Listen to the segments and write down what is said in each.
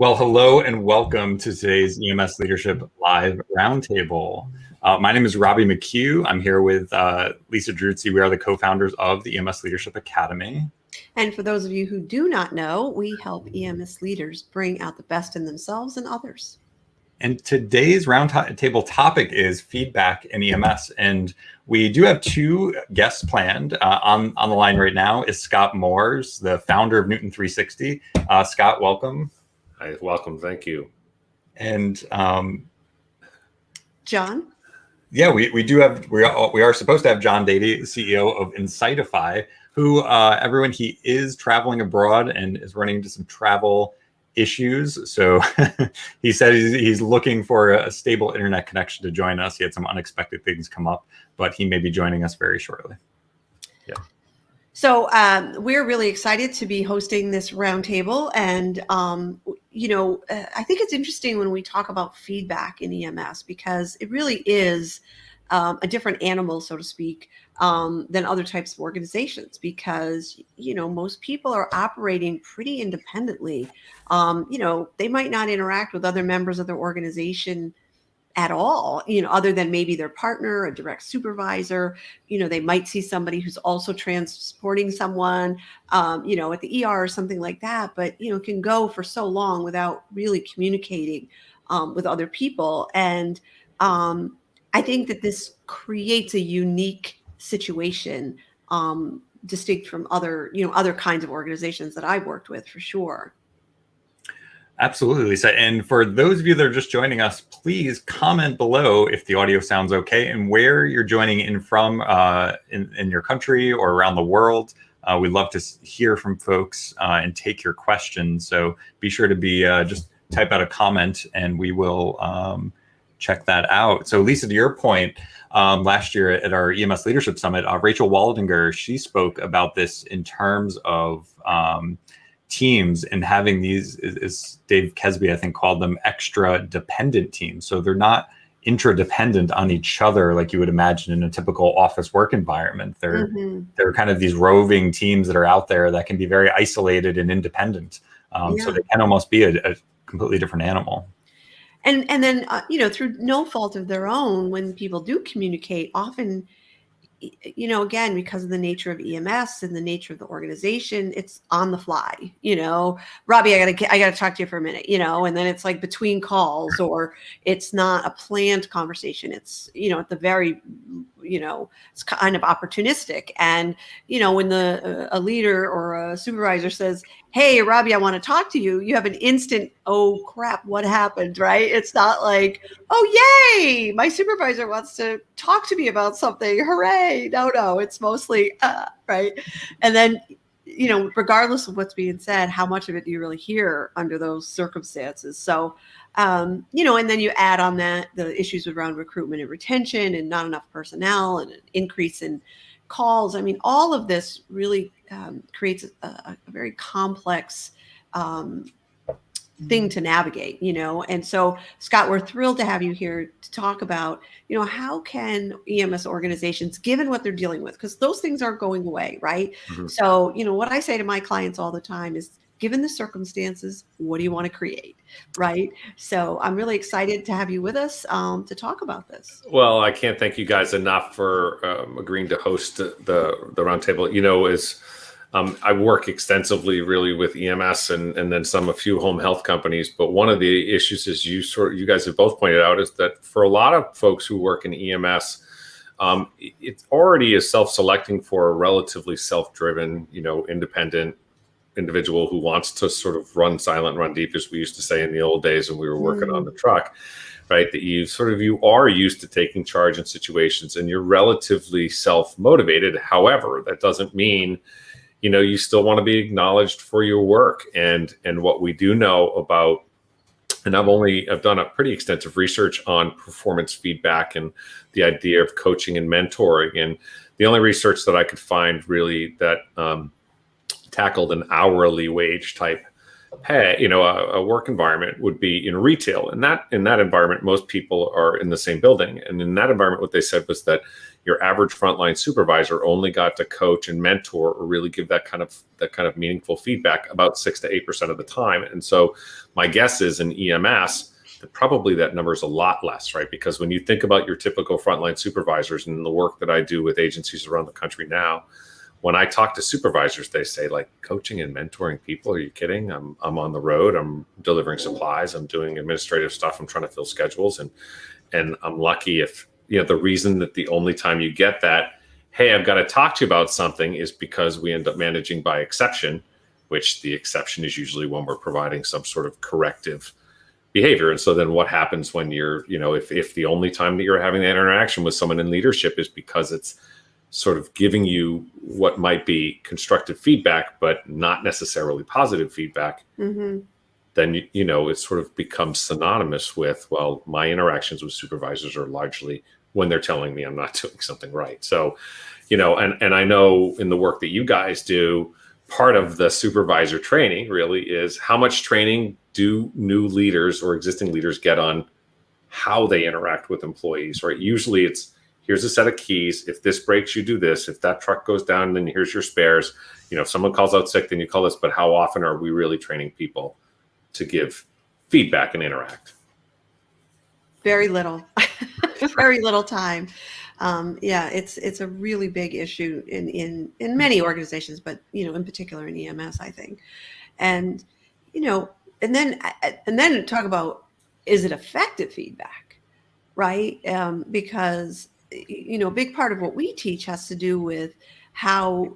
Well, hello and welcome to today's EMS Leadership Live Roundtable. My name is Robbie McHugh. I'm here with Lisa Druzzi. We are the co-founders of the EMS Leadership Academy. And for those of you who do not know, we help EMS leaders bring out the best in themselves and others. And today's roundtable topic is feedback in EMS. And we do have two guests planned. On the line right now is Scott Moores, the founder of Newton 360. Scott, welcome. Hi, welcome. Thank you. And John? Yeah, we are supposed to have John Dadey, the CEO of Insightify, who he is traveling abroad and is running into some travel issues. So he said he's looking for a stable internet connection to join us. He had some unexpected things come up, but he may be joining us very shortly. Yeah. So we're really excited to be hosting this roundtable. And, I think it's interesting when we talk about feedback in EMS, because it really is a different animal, so to speak, than other types of organizations, because, most people are operating pretty independently. They might not interact with other members of their organization at all, other than maybe their partner, a direct supervisor. They might see somebody who's also transporting someone, at the ER or something like that, but, can go for so long without really communicating with other people. And I think that this creates a unique situation, distinct from other kinds of organizations that I've worked with, for sure. Absolutely, Lisa. And for those of you that are just joining us, please comment below if the audio sounds okay and where you're joining in from in your country or around the world. We'd love to hear from folks and take your questions. So be sure to just type out a comment and we will check that out. So Lisa, to your point, last year at our EMS Leadership Summit, Rachel Waldinger, she spoke about this in terms of teams and having these, as Dave Kesby, I think, called them extra dependent teams. So they're not interdependent on each other like you would imagine in a typical office work environment. They're kind of these roving teams that are out there that can be very isolated and independent. So they can almost be a completely different animal. And then, through no fault of their own, when people do communicate, often, again, because of the nature of EMS and the nature of the organization, it's on the fly. Robbie, I gotta talk to you for a minute, and then it's like between calls, or it's not a planned conversation. It's, at the very, it's kind of opportunistic. And, when a leader or a supervisor says, "Hey, Robbie, I want to talk to you," you have an instant, "Oh crap, what happened?" Right? It's not like, "Oh, yay, my supervisor wants to talk to me about something. Hooray." No, it's mostly, right. And then, regardless of what's being said, how much of it do you really hear under those circumstances? So, and then you add on that the issues around recruitment and retention and not enough personnel and an increase in calls. I mean, all of this really creates a very complex thing to navigate, And so, Scott, we're thrilled to have you here to talk about, how can EMS organizations, given what they're dealing with, because those things aren't going away, right? Mm-hmm. So, what I say to my clients all the time is, given the circumstances, what do you want to create, right? So I'm really excited to have you with us to talk about this. Well, I can't thank you guys enough for agreeing to host the roundtable. I work extensively really with EMS and then a few home health companies. But one of the issues is you guys have both pointed out is that for a lot of folks who work in EMS, it already is self-selecting for a relatively self-driven, independent individual who wants to sort of run silent, run deep, as we used to say in the old days when we were working on the truck, right? That you are used to taking charge in situations and you're relatively self-motivated. However, that doesn't mean, you still want to be acknowledged for your work. And what we do know about, and I've done a pretty extensive research on performance feedback and the idea of coaching and mentoring. And the only research that I could find really that tackled an hourly wage type hey, a work environment would be in retail. And in that environment, most people are in the same building. And in that environment, what they said was that your average frontline supervisor only got to coach and mentor or really give that kind of meaningful feedback about 6 to 8% of the time. And so my guess is in EMS, that probably that number is a lot less, right? Because when you think about your typical frontline supervisors and the work that I do with agencies around the country now, when I talk to supervisors, they say, like, coaching and mentoring people, are you kidding? I'm on the road, I'm delivering supplies, I'm doing administrative stuff, I'm trying to fill schedules, and I'm lucky if, the reason that the only time you get that, hey, I've got to talk to you about something, is because we end up managing by exception, which the exception is usually when we're providing some sort of corrective behavior. And so then what happens when you're, if the only time that you're having that interaction with someone in leadership is because it's sort of giving you what might be constructive feedback, but not necessarily positive feedback, then, it sort of becomes synonymous with, well, my interactions with supervisors are largely when they're telling me I'm not doing something right. So, and I know in the work that you guys do, part of the supervisor training really is how much training do new leaders or existing leaders get on how they interact with employees, right? Usually it's, here's a set of keys. If this breaks, you do this. If that truck goes down, then here's your spares. If someone calls out sick, then you call this. But how often are we really training people to give feedback and interact? Very little, very little time. It's a really big issue in many organizations, but in particular in EMS, I think. And and then talk about, is it effective feedback, right? Because a big part of what we teach has to do with how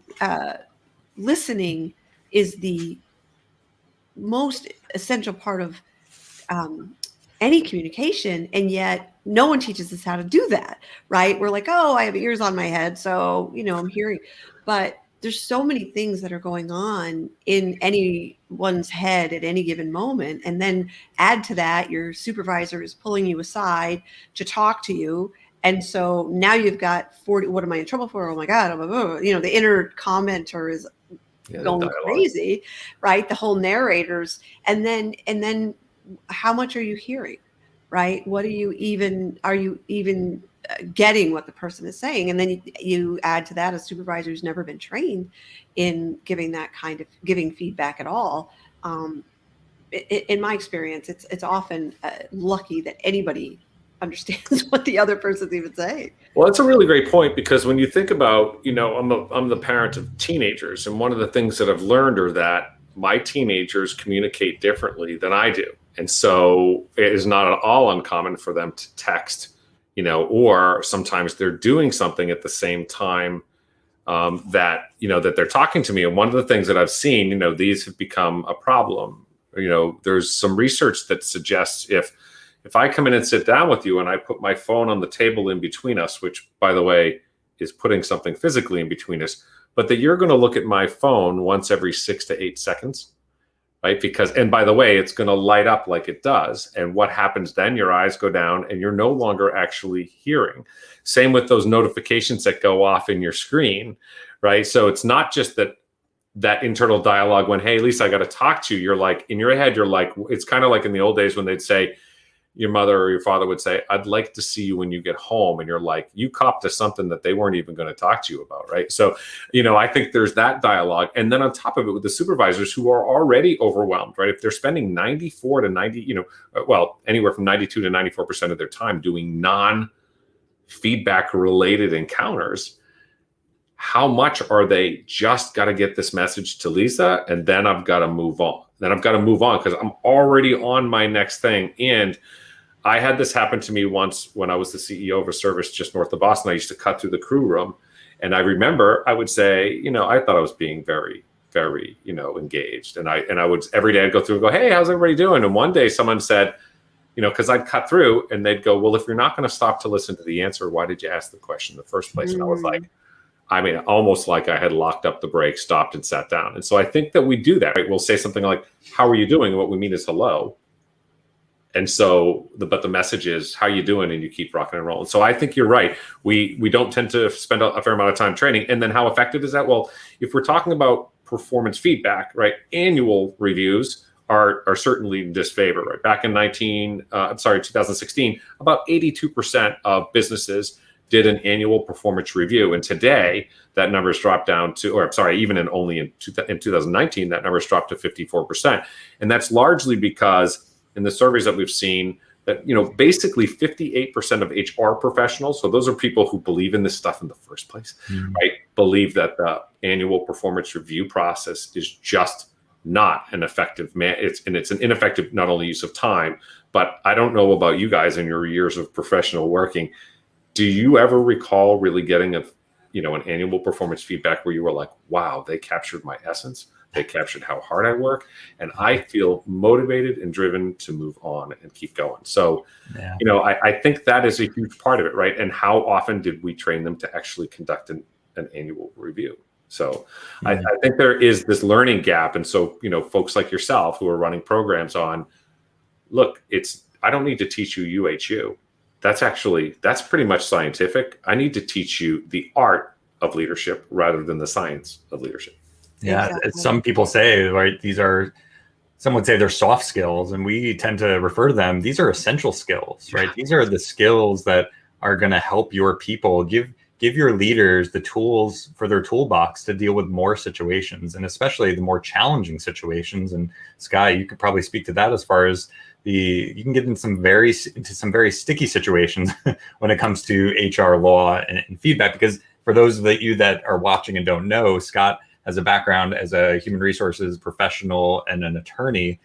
listening is the most essential part of any communication, and yet no one teaches us how to do that, right? We're like, oh, I have ears on my head, so I'm hearing, but there's so many things that are going on in anyone's head at any given moment, and then add to that, your supervisor is pulling you aside to talk to you. And so now you've got 40, what am I in trouble for? Oh my God, the inner commenter is going crazy, right? The whole narrators. And then how much are you hearing, right? What are you even getting what the person is saying? And then you add to that a supervisor who's never been trained in giving that kind of giving feedback at all. In my experience, it's often lucky that anybody understands what the other person's even saying. Well, that's a really great point, because when you think about, I'm the parent of teenagers, and one of the things that I've learned are that my teenagers communicate differently than I do. And so it is not at all uncommon for them to text, or sometimes they're doing something at the same time that they're talking to me. And one of the things that I've seen, these have become a problem. There's some research that suggests if I come in and sit down with you and I put my phone on the table in between us, which, by the way, is putting something physically in between us, but that you're going to look at my phone once every 6 to 8 seconds, right? And by the way, it's going to light up like it does. And what happens then? Your eyes go down and you're no longer actually hearing. Same with those notifications that go off in your screen, right? So it's not just that internal dialogue when, hey, Lisa, I got to talk to you. You're like, in your head, you're like, it's kind of like in the old days when they'd say, your mother or your father would say, I'd like to see you when you get home. And you're like, you copped to something that they weren't even going to talk to you about, right? So, I think there's that dialogue. And then on top of it, with the supervisors who are already overwhelmed, right? If they're spending 94 to 90, anywhere from 92 to 94% of their time doing non-feedback related encounters, how much are they just got to get this message to Lisa, and then I've got to move on. Because I'm already on my next thing. And I had this happen to me once when I was the CEO of a service just north of Boston. I used to cut through the crew room, and I remember I would say, I thought I was being very, very, engaged. And I would every day I'd go through and go, hey, how's everybody doing? And one day someone said, because I'd cut through, and they'd go, well, if you're not going to stop to listen to the answer, why did you ask the question in the first place? And I was like, almost like I had locked up the brakes, stopped and sat down. And so I think that we do that, right? We'll say something like, how are you doing? And what we mean is hello. And so, but the message is, how you doing? And you keep rocking and rolling. So I think you're right. We don't tend to spend a fair amount of time training. And then how effective is that? Well, if we're talking about performance feedback, right? Annual reviews are certainly in disfavor. Right back in 2016, about 82% of businesses did an annual performance review, and today that number's dropped down to, or I'm sorry, even in 2019, that number's dropped to 54%, and that's largely because in the surveys that we've seen, that basically 58% of HR professionals, so those are people who believe in this stuff in the first place, right, believe that the annual performance review process is just not an effective it's an ineffective not only use of time, but I don't know about you guys in your years of professional working. Do you ever recall really getting an annual performance feedback where you were like, wow, they captured my essence, they captured how hard I work, and I feel motivated and driven to move on and keep going? So, I think that is a huge part of it, right? And how often did we train them to actually conduct an annual review? So I think there is this learning gap. And so, folks like yourself who are running programs on, look, I don't need to teach you UHU. That's pretty much scientific. I need to teach you the art of leadership rather than the science of leadership. Yeah. Exactly. Some people say, right, some would say they're soft skills, and we tend to refer to them. These are essential skills, right? These are the skills that are going to help your people. Give your leaders the tools for their toolbox to deal with more situations, and especially the more challenging situations. And Sky, you could probably speak to that as far as you can get into some very sticky situations when it comes to HR law and feedback. Because for those of you that are watching and don't know, Scott has a background as a human resources professional and an attorney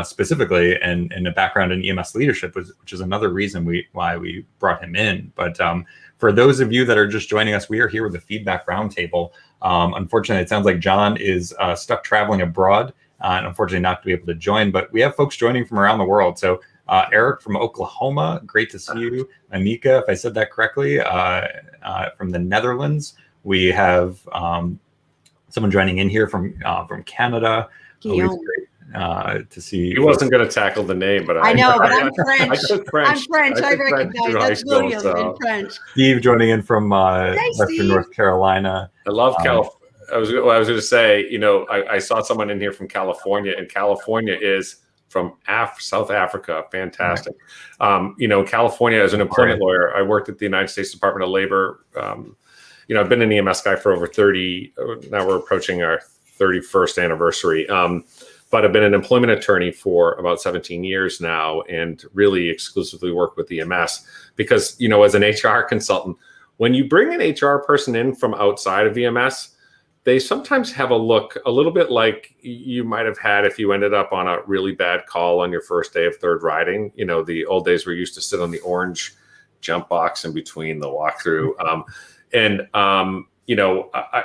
specifically, and a background in EMS leadership, which is another reason why we brought him in. But for those of you that are just joining us, we are here with the Feedback Roundtable. Unfortunately, it sounds like John is stuck traveling abroad and unfortunately not to be able to join, but we have folks joining from around the world. So Eric from Oklahoma, great to see you. Anika, if I said that correctly, from the Netherlands. We have someone joining in here from Canada. Always great to see. He wasn't going to tackle the name, but I know, but I'm French. I'm French. I recognize that's William in French. Steve joining in from Western North Carolina. I love California. I was going to say, I saw someone in here from California, and California is from South Africa. Fantastic. Right. California, as an employment lawyer, I worked at the United States Department of Labor. I've been an EMS guy for over 30. Now we're approaching our 31st anniversary. But I've been an employment attorney for about 17 years now, and really exclusively work with EMS because, as an HR consultant, when you bring an HR person in from outside of EMS, they sometimes have a look a little bit like you might have had if you ended up on a really bad call on your first day of third riding. The old days where you used to sit on the orange jump box in between the walkthrough.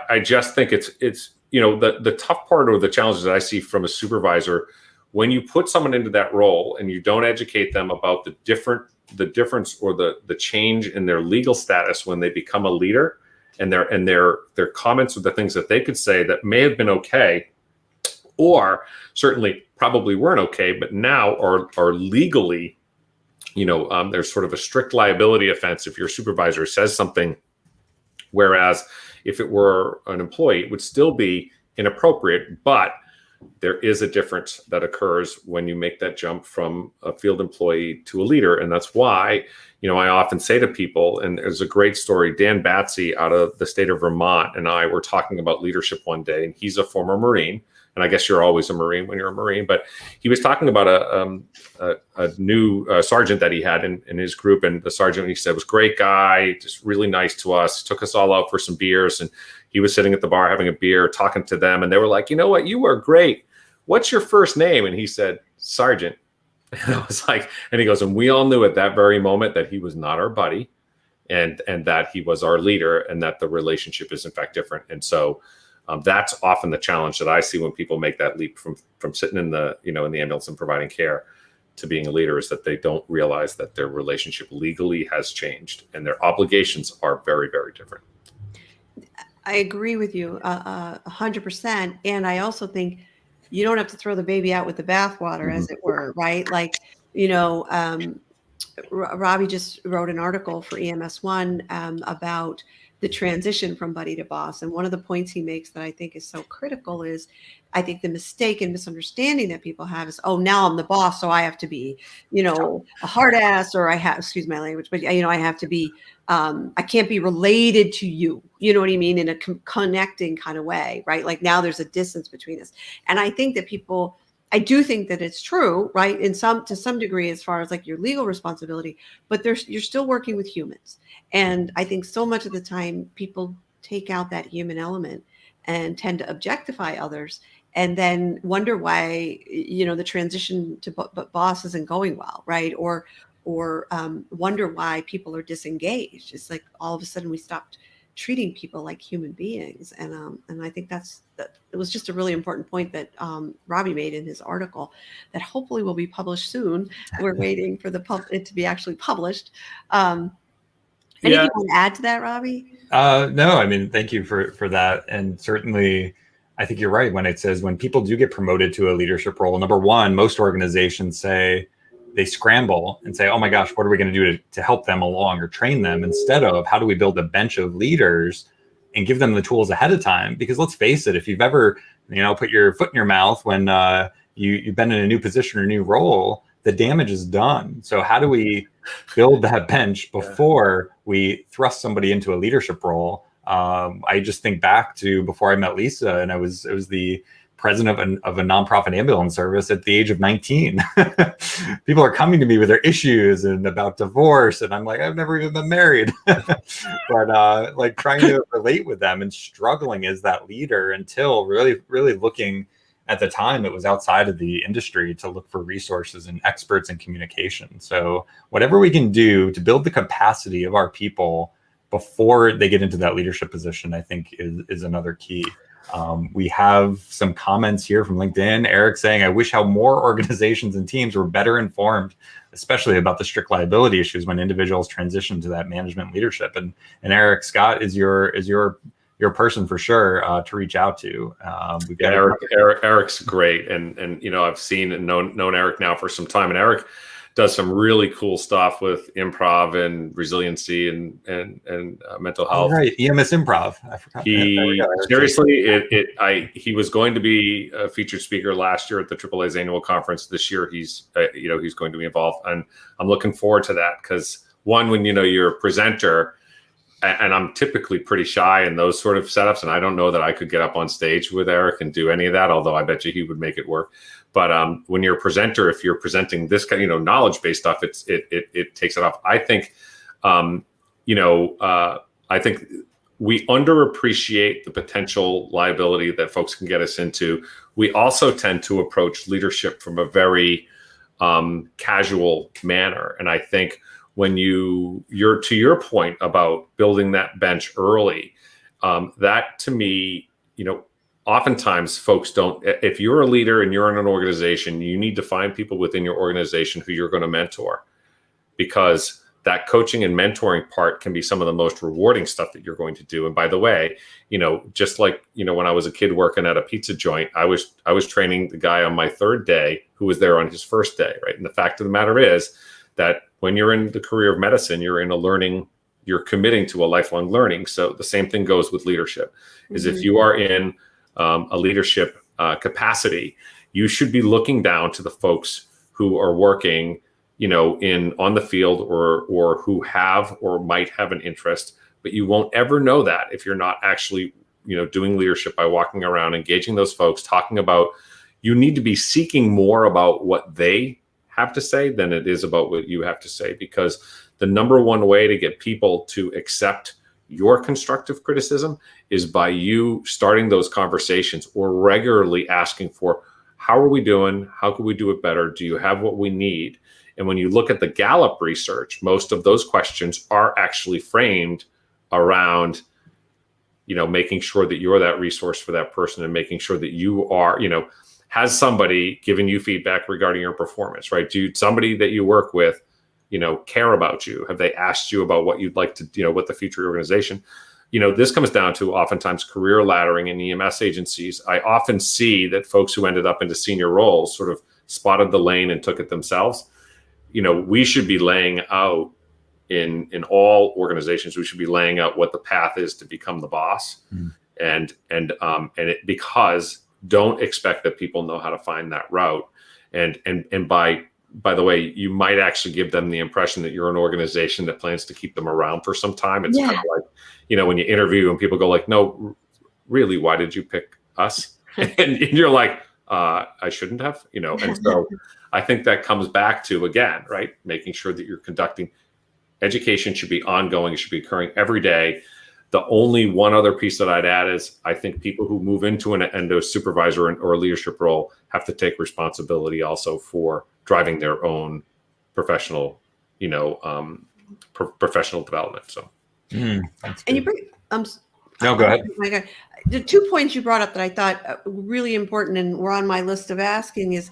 I just think it's the tough part or the challenges that I see from a supervisor when you put someone into that role and you don't educate them about the difference or the change in their legal status when they become a leader, and their comments or the things that they could say that may have been okay, or certainly probably weren't okay, but now are legally, there's sort of a strict liability offense if your supervisor says something, whereas if it were an employee, it would still be inappropriate. But there is a difference that occurs when you make that jump from a field employee to a leader. And that's why, I often say to people, and there's a great story, Dan Batsey out of the state of Vermont and I were talking about leadership one day, and he's a former Marine. And I guess you're always a Marine when you're a Marine, but he was talking about a new sergeant that he had in his group. And the sergeant, he said, was a great guy, just really nice to us, took us all out for some beers. And he was sitting at the bar having a beer, talking to them. And they were like, you know what, you were great. What's your first name? And he said, Sergeant. And I was like, and he goes, and we all knew at that very moment that he was not our buddy, and that he was our leader, and that the relationship is in fact different. And so that's often the challenge that I see when people make that leap from sitting in the in the ambulance and providing care to being a leader, is that they don't realize that their relationship legally has changed and their obligations are very, very different. I agree with you 100%. And I also think you don't have to throw the baby out with the bathwater, as it were, right? Like, Robbie just wrote an article for EMS One about the transition from buddy to boss. And one of the points he makes that I think is so critical is I think the mistake and misunderstanding that people have is, oh, now I'm the boss, so I have to be, a hard ass, or I have, excuse my language, but I have to be, I can't be related to you. You know what I mean? In a connecting kind of way, right? Like now there's a distance between us. And I think that I do think that it's true, right? To some degree, as far as like your legal responsibility, but you're still working with humans. And I think so much of the time people take out that human element and tend to objectify others, and then wonder why, the transition to boss isn't going well, right? Or wonder why people are disengaged. It's like all of a sudden we stopped treating people like human beings. And I think it was just a really important point that Robbie made in his article that hopefully will be published soon. We're waiting for it to be actually published. Anything you want to add to that, Robbie? No, I mean, thank you for that. And certainly, I think you're right when it says when people do get promoted to a leadership role, number one, most organizations say, they scramble and say, oh my gosh, what are we going to do to help them along or train them, instead of how do we build a bench of leaders and give them the tools ahead of time? Because let's face it, if you've ever, put your foot in your mouth when you've been in a new position or new role, the damage is done. So how do we build that bench before we thrust somebody into a leadership role? I just think back to before I met Lisa, and it was the president of a nonprofit ambulance service at the age of 19. People are coming to me with their issues and about divorce, and I'm like, I've never even been married. But like trying to relate with them and struggling as that leader until really looking at the time, it was outside of the industry to look for resources and experts in communication. So whatever we can do to build the capacity of our people before they get into that leadership position, I think is another key. We have some comments here from LinkedIn. Eric saying, I wish how more organizations and teams were better informed, especially about the strict liability issues when individuals transition to that management leadership. And Eric, Scott is your person for sure to reach out to. We've got Eric's great. And I've seen and known Eric now for some time, and Eric does some really cool stuff with improv and resiliency and mental health. Oh, right, EMS Improv. I forgot. He was going to be a featured speaker last year at the AAA's annual conference. This year, he's going to be involved, and I'm looking forward to that because one, when you're a presenter, and I'm typically pretty shy in those sort of setups, and I don't know that I could get up on stage with Eric and do any of that, although I bet you he would make it work. But when you're a presenter, if you're presenting this kind, knowledge-based stuff, it takes it off. I think, I think we underappreciate the potential liability that folks can get us into. We also tend to approach leadership from a very casual manner, and I think when you're to your point about building that bench early, that to me, oftentimes folks don't. If you're a leader and you're in an organization, you need to find people within your organization who you're going to mentor, because that coaching and mentoring part can be some of the most rewarding stuff that you're going to do. And by the way, just like, when I was a kid working at a pizza joint, I was training the guy on my third day who was there on his first day, right? And the fact of the matter is that when you're in the career of medicine, you're committing to a lifelong learning. So the same thing goes with leadership, is if you are in a leadership capacity, you should be looking down to the folks who are working, on the field or who have or might have an interest, but you won't ever know that if you're not actually, doing leadership by walking around, engaging those folks, talking about, you need to be seeking more about what they have to say than it is about what you have to say, because the number one way to get people to accept your constructive criticism is by you starting those conversations or regularly asking for, how are we doing? How can we do it better? Do you have what we need? And when you look at the Gallup research, most of those questions are actually framed around, making sure that you're that resource for that person and making sure that you are, has somebody given you feedback regarding your performance, right? Do somebody that you work with, care about you? Have they asked you about what you'd like to, what the future of your organization? This comes down to oftentimes career laddering in EMS agencies. I often see that folks who ended up into senior roles sort of spotted the lane and took it themselves. We should be laying out in all organizations, we should be laying out what the path is to become the boss. And because don't expect that people know how to find that route. And by the way, you might actually give them the impression that you're an organization that plans to keep them around for some time. It's kind of like, when you interview and people go like, no, really, why did you pick us? And you're like, I shouldn't have, and so I think that comes back to, again, right, making sure that you're conducting education should be ongoing. It should be occurring every day. The only one other piece that I'd add is I think people who move into an endo supervisor or a leadership role have to take responsibility also for driving their own professional, professional development. So, and you bring, no, go ahead. Oh my God. The 2 points you brought up that I thought really important and were on my list of asking is,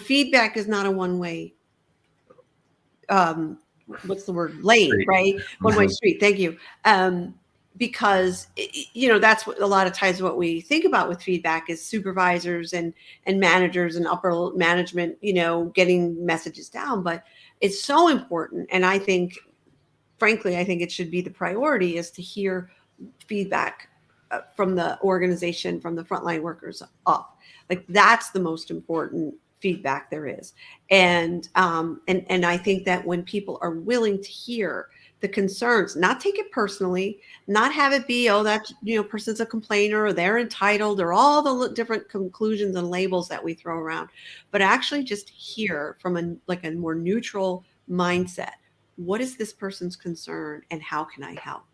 feedback is not a one-way, what's the word? Lane, Street. right? One-way street. Thank you. Because, that's what a lot of times what we think about with feedback is supervisors and managers and upper management, getting messages down. But it's so important. And I think, frankly, it should be the priority is to hear feedback from the organization, from the frontline workers up. Like that's the most important feedback there is. And I think that when people are willing to hear the concerns, not take it personally, not have it be, oh, that person's a complainer or they're entitled or all the different conclusions and labels that we throw around, but actually just hear from a more neutral mindset. What is this person's concern and how can I help?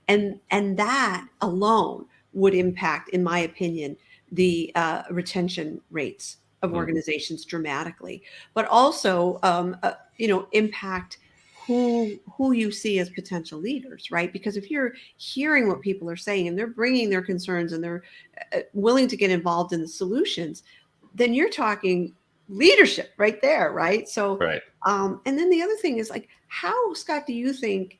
And that alone would impact, in my opinion, the retention rates of organizations dramatically, but also, impact who you see as potential leaders, right? Because if you're hearing what people are saying and they're bringing their concerns and they're willing to get involved in the solutions, then you're talking leadership right there, right? So, right. And then the other thing is like, how, Scott, do you think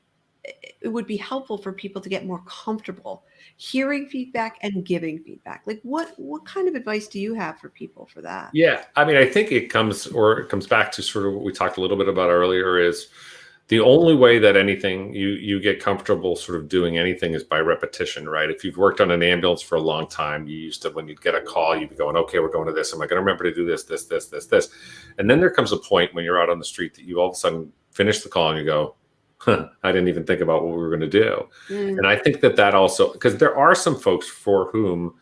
it would be helpful for people to get more comfortable hearing feedback and giving feedback? Like what kind of advice do you have for people for that? Yeah. I mean, I think it comes back to sort of what we talked a little bit about earlier is the only way that anything you get comfortable sort of doing anything is by repetition, right? If you've worked on an ambulance for a long time, you used to, when you'd get a call, you'd be going, okay, we're going to this. Am I going to remember to do this? And then there comes a point when you're out on the street that you all of a sudden finish the call and you go, I didn't even think about what we were going to do. And I think that also, because there are some folks for whom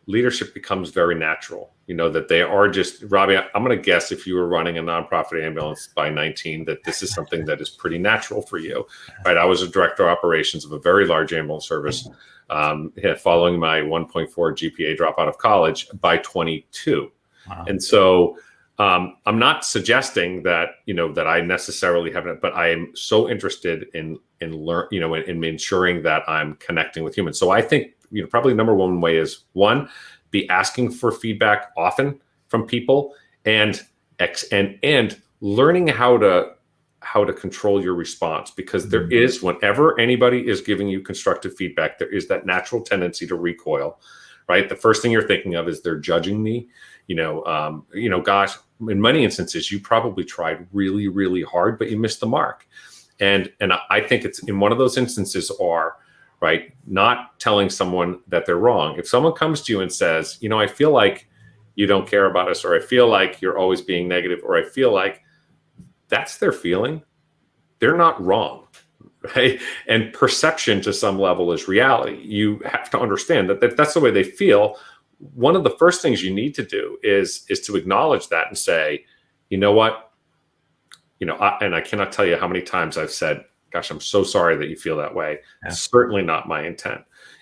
leadership becomes very natural, that they are just, Robbie, I'm going to guess if you were running a nonprofit ambulance by 19, that this is something that is pretty natural for you, right? I was a director of operations of a very large ambulance service following my 1.4 GPA drop out of college by 22. Wow. And so I'm not suggesting that, that I necessarily haven't, but I am so interested in ensuring that I'm connecting with humans. So I think, probably number one way is be asking for feedback often from people and learning how to control your response, because there is, whenever anybody is giving you constructive feedback, there is that natural tendency to recoil, right? The first thing you're thinking of is they're judging me. Gosh, in many instances, you probably tried really, really hard, but you missed the mark. And I think it's in one of those instances right, not telling someone that they're wrong. If someone comes to you and says, I feel like you don't care about us, or I feel like you're always being negative, or I feel like that's their feeling, they're not wrong, right? And perception to some level is reality. You have to understand that that's the way they feel. One of the first things you need to do is to acknowledge that and say, you know what, and I cannot tell you how many times I've said, gosh, I'm so sorry that you feel that way. Yeah. It's certainly not my intent.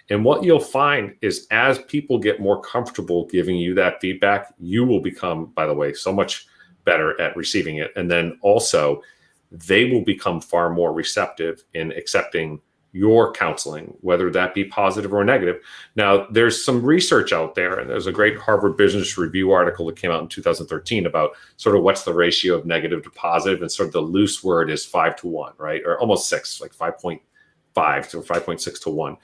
And what you'll find is as people get more comfortable giving you that feedback, you will become, by the way, so much better at receiving it. And then also they will become far more receptive in accepting your counseling, whether that be positive or negative. Now, there's some research out there, and there's a great Harvard Business Review article that came out in 2013 about sort of what's the ratio of negative to positive, and sort of the loose word is 5 to 1, right? Or almost 6, like 5.5 to 5.6 to 1.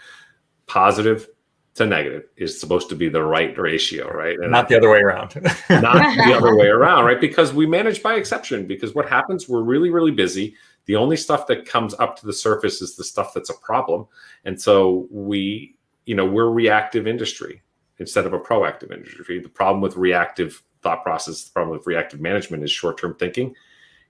Positive to negative is supposed to be the right ratio, right? And not the other way around. Not the other way around, right? Because we manage by exception, because what happens, we're really, really busy. The only stuff that comes up to the surface is the stuff that's a problem. And so we're a reactive industry. instead of a proactive industry. The problem with reactive thought process, the problem with reactive management is short-term thinking.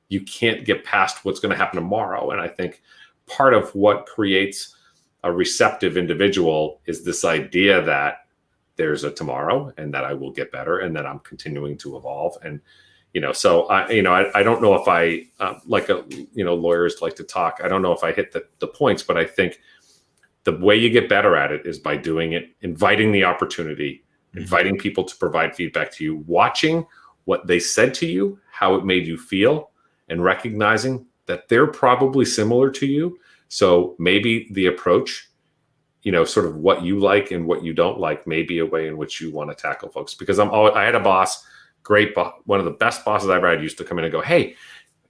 You can't get past what's going to happen tomorrow. And I think part of what creates a receptive individual is this idea that there's a tomorrow and that I will get better and that I'm continuing to evolve. And, so I don't know if I, lawyers like to talk. I don't know if I hit the points, but I think the way you get better at it is by doing it, inviting the opportunity, inviting people to provide feedback to you, watching what they said to you, how it made you feel, and recognizing that they're probably similar to you. So maybe the approach, sort of what you like and what you don't like may be a way in which you want to tackle folks. Because I had a boss, one of the best bosses I ever had, used to come in and go, "Hey,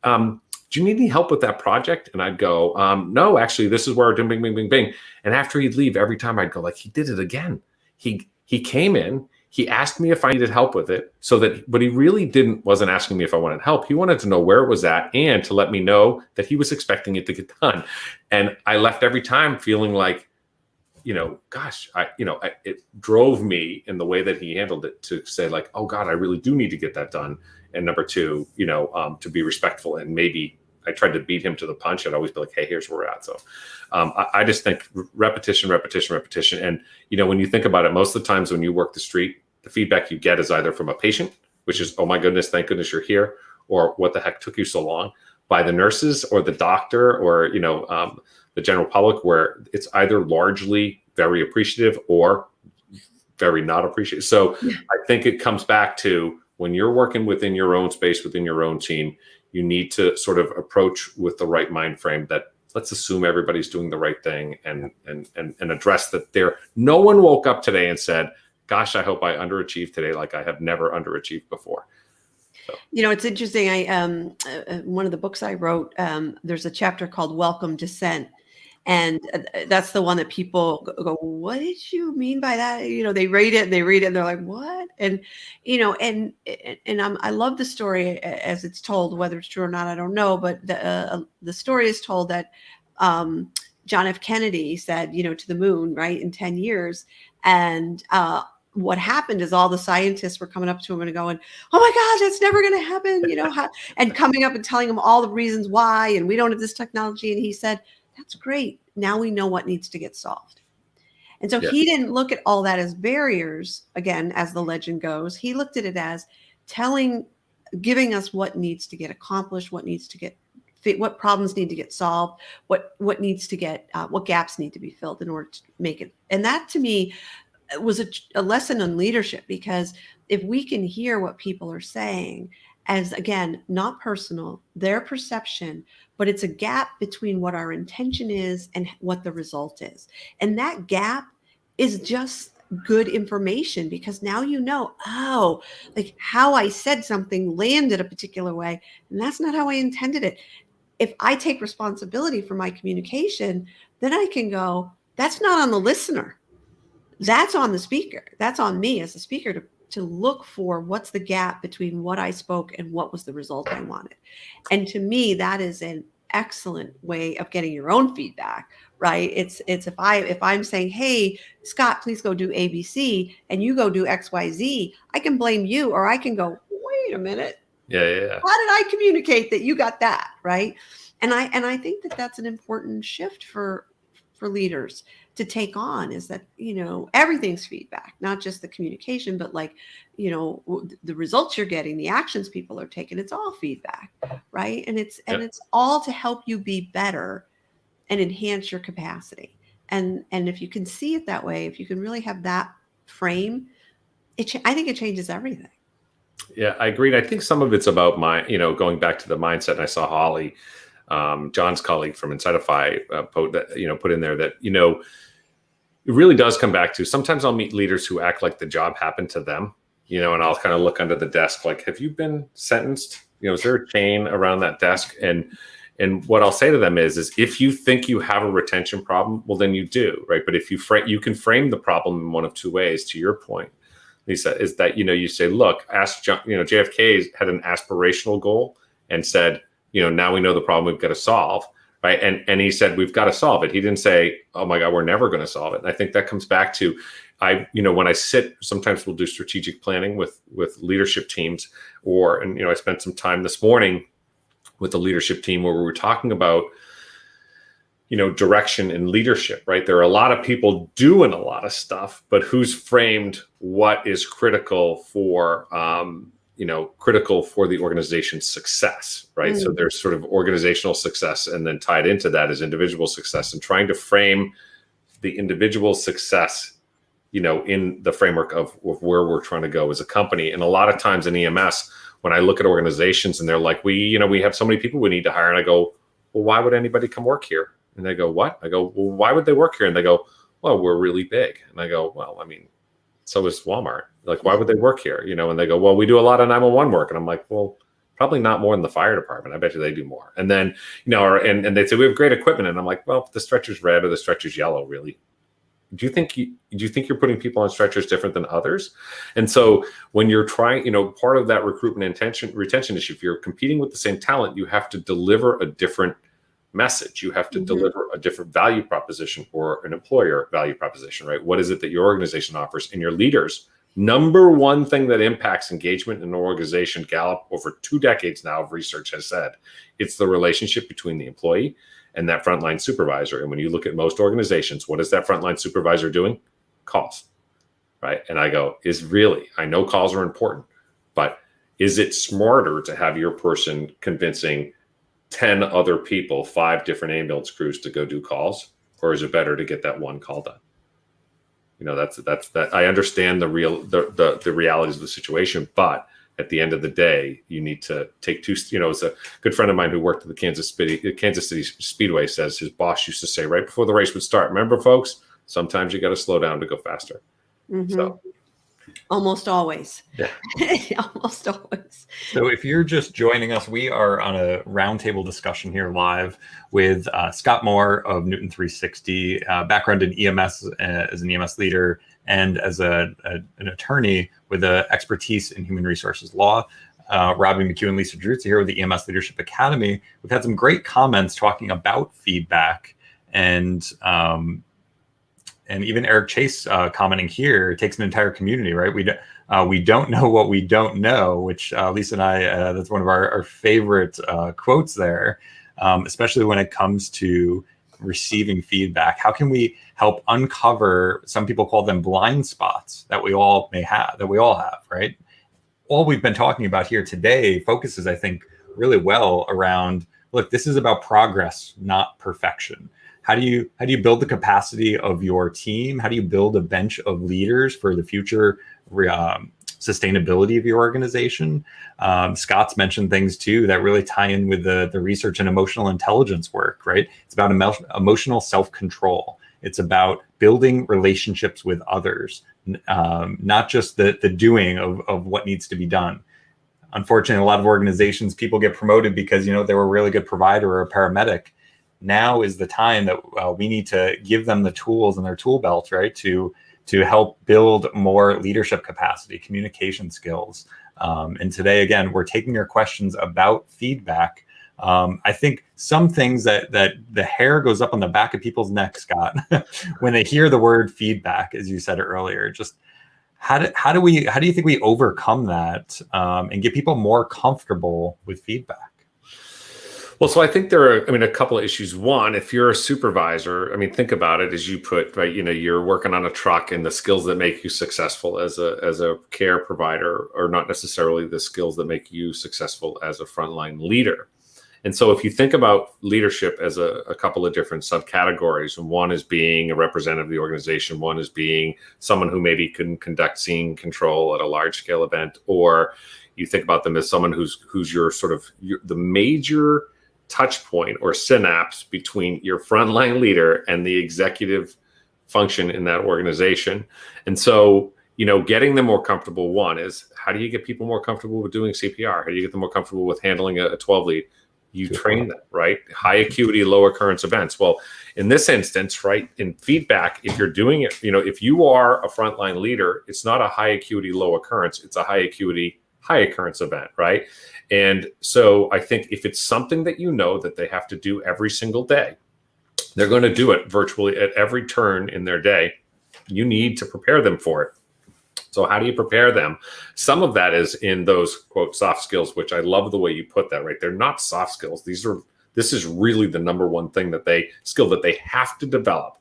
do you need any help with that project?" And I'd go, "No, actually, this is where bing, bing, bing, bing, bing." And after he'd leave, every time I'd go, like, he did it again. He came in, he asked me if I needed help with it, but he really wasn't asking me if I wanted help. He wanted to know where it was at and to let me know that he was expecting it to get done. And I left every time feeling like, it drove me in the way that he handled it to say, like, oh God, I really do need to get that done. And number two, to be respectful. And maybe I tried to beat him to the punch. I'd always be like, hey, here's where we're at. So I just think repetition. And, when you think about it, most of the times when you work the street, the feedback you get is either from a patient, which is, oh my goodness, thank goodness you're here, or what the heck took you so long, by the nurses or the doctor or, the general public, where it's either largely very appreciative or very not appreciative. So I think it comes back to, when you're working within your own space, within your own team, you need to sort of approach with the right mind frame that let's assume everybody's doing the right thing and address that no one woke up today and said, gosh, I hope I underachieved today like I have never underachieved before. So. It's interesting. One of the books I wrote, there's a chapter called Welcome Dissent. And that's the one that people go, what did you mean by that? They read it and they're like, what? And, I love the story as it's told, whether it's true or not, I don't know. But the story is told that John F. Kennedy said, to the moon, right, in 10 years. And what happened is all the scientists were coming up to him and going, oh my gosh, that's never going to happen, and coming up and telling him all the reasons why. And we don't have this technology. And he said, that's great. Now we know what needs to get solved. And so he didn't look at all that as barriers, again, as the legend goes. He looked at it as giving us what needs to get accomplished, what problems need to get solved, what gaps need to be filled in order to make it. And that, to me, was a lesson on leadership, because if we can hear what people are saying as, again, not personal, their perception, but it's a gap between what our intention is and what the result is. And that gap is just good information, because now like how I said something landed a particular way, and that's not how I intended it. If I take responsibility for my communication, then I can go, that's not on the listener. That's on the speaker. That's on me as a speaker to look for what's the gap between what I spoke and what was the result I wanted. And to me, that is an excellent way of getting your own feedback, right? It's if I'm saying, hey, Scott, please go do ABC, and you go do XYZ, I can blame you, or I can go, wait a minute. Yeah. How did I communicate that you got that, right? And I think that that's an important shift for leaders to take on, is that, everything's feedback, not just the communication, but like, the results you're getting, the actions people are taking, it's all feedback, right? And it's all to help you be better and enhance your capacity. And if you can see it that way, if you can really have that frame, I think it changes everything. Yeah, I agree. I think some of it's about going back to the mindset. And I saw Holly, John's colleague from Insightify, put in there that, it really does come back to, sometimes I'll meet leaders who act like the job happened to them, and I'll kind of look under the desk, like, have you been sentenced? Is there a chain around that desk? And what I'll say to them is if you think you have a retention problem, well, then you do, right? But if you can frame the problem in one of two ways, to your point, Lisa, is that, you say, look, ask John, JFK had an aspirational goal and said, now we know the problem we've got to solve, right? And he said, we've got to solve it. He didn't say, oh my God, we're never going to solve it. And I think that comes back to, when I sit, sometimes we'll do strategic planning with leadership teams, and I spent some time this morning with the leadership team where we were talking about, direction and leadership, right? There are a lot of people doing a lot of stuff, but who's framed what is critical for, critical for the organization's success, right? So there's sort of organizational success, and then tied into that is individual success, and trying to frame the individual success, in the framework of where we're trying to go as a company. And a lot of times in EMS, when I look at organizations and they're like, we have so many people we need to hire. And I go, well, why would anybody come work here? And they go, what? I go, well, why would they work here? And they go, well, we're really big. And I go, well, I mean, so is Walmart. Like, why would they work here? And they go, well, we do a lot of 911 work. And I'm like, well, probably not more than the fire department. I bet you they do more. And then, and they say, we have great equipment. And I'm like, well, the stretcher's red or the stretcher's yellow, really. Do you think you're putting people on stretchers different than others? And so when you're trying, part of that recruitment retention issue, if you're competing with the same talent, you have to deliver a different message. You have to deliver a different value proposition, or an employer value proposition, right? What is it that your organization offers? And your leaders, number one thing that impacts engagement in an organization, Gallup over 2 decades now of research has said, it's the relationship between the employee and that frontline supervisor. And when you look at most organizations, what is that frontline supervisor doing? Calls, right? And I go, I know calls are important, but is it smarter to have your person convincing 10 other people, 5 different ambulance crews to go do calls? Or is it better to get that one call done? That's that. I understand the realities of the situation, but at the end of the day, you need to take two. As a good friend of mine who worked at the Kansas City Speedway says, his boss used to say right before the race would start, remember, folks, sometimes you got to slow down to go faster. So almost always. Yeah. Almost always. So if you're just joining us, we are on a roundtable discussion here live with Scott Moore of Newton 360, background in EMS as an EMS leader and as an attorney with expertise in human resources law. Robbie McHugh and Lisa Drutz here with the EMS Leadership Academy. We've had some great comments talking about feedback, and even Eric Chase commenting here, it takes an entire community, right? We don't know what we don't know, which Lisa and I, that's one of our favorite quotes there, especially when it comes to receiving feedback. How can we help uncover, some people call them blind spots that we all have, right? All we've been talking about here today focuses, I think, really well around, look, this is about progress, not perfection. How do you build the capacity of your team? How do you build a bench of leaders for the future sustainability of your organization? Scott's mentioned things too that really tie in with the research and emotional intelligence work, right? It's about emotional self-control. It's about building relationships with others, not just the doing of what needs to be done. Unfortunately, a lot of organizations, people get promoted because, they were a really good provider or a paramedic. Now is the time that we need to give them the tools in their tool belt, right, to help build more leadership capacity, communication skills. And today, again, we're taking your questions about feedback. I think some things that the hair goes up on the back of people's necks, Scott, when they hear the word feedback, as you said earlier. Just how do you think we overcome that and get people more comfortable with feedback? Well, so I think there are, a couple of issues. One, if you're a supervisor, think about it as you put, right, you're working on a truck, and the skills that make you successful as a care provider are not necessarily the skills that make you successful as a frontline leader. And so if you think about leadership as a couple of different subcategories, and one is being a representative of the organization, one is being someone who maybe can conduct scene control at a large scale event, or you think about them as someone who's your sort of the major touch point or synapse between your frontline leader and the executive function in that organization. And so, getting them more comfortable, one is, how do you get people more comfortable with doing CPR? How do you get them more comfortable with handling a 12 lead? You train them, right? High acuity, low occurrence events. Well, in this instance, right, in feedback, if you're doing it, if you are a frontline leader, it's not a high acuity, low occurrence, it's a high acuity, high occurrence event, right? And so I think if it's something that you know that they have to do every single day, they're going to do it virtually at every turn in their day. You need to prepare them for it. So how do you prepare them? Some of that is in those, quote, soft skills, which I love the way you put that, right? They're not soft skills. This is really the number one thing that they have to develop.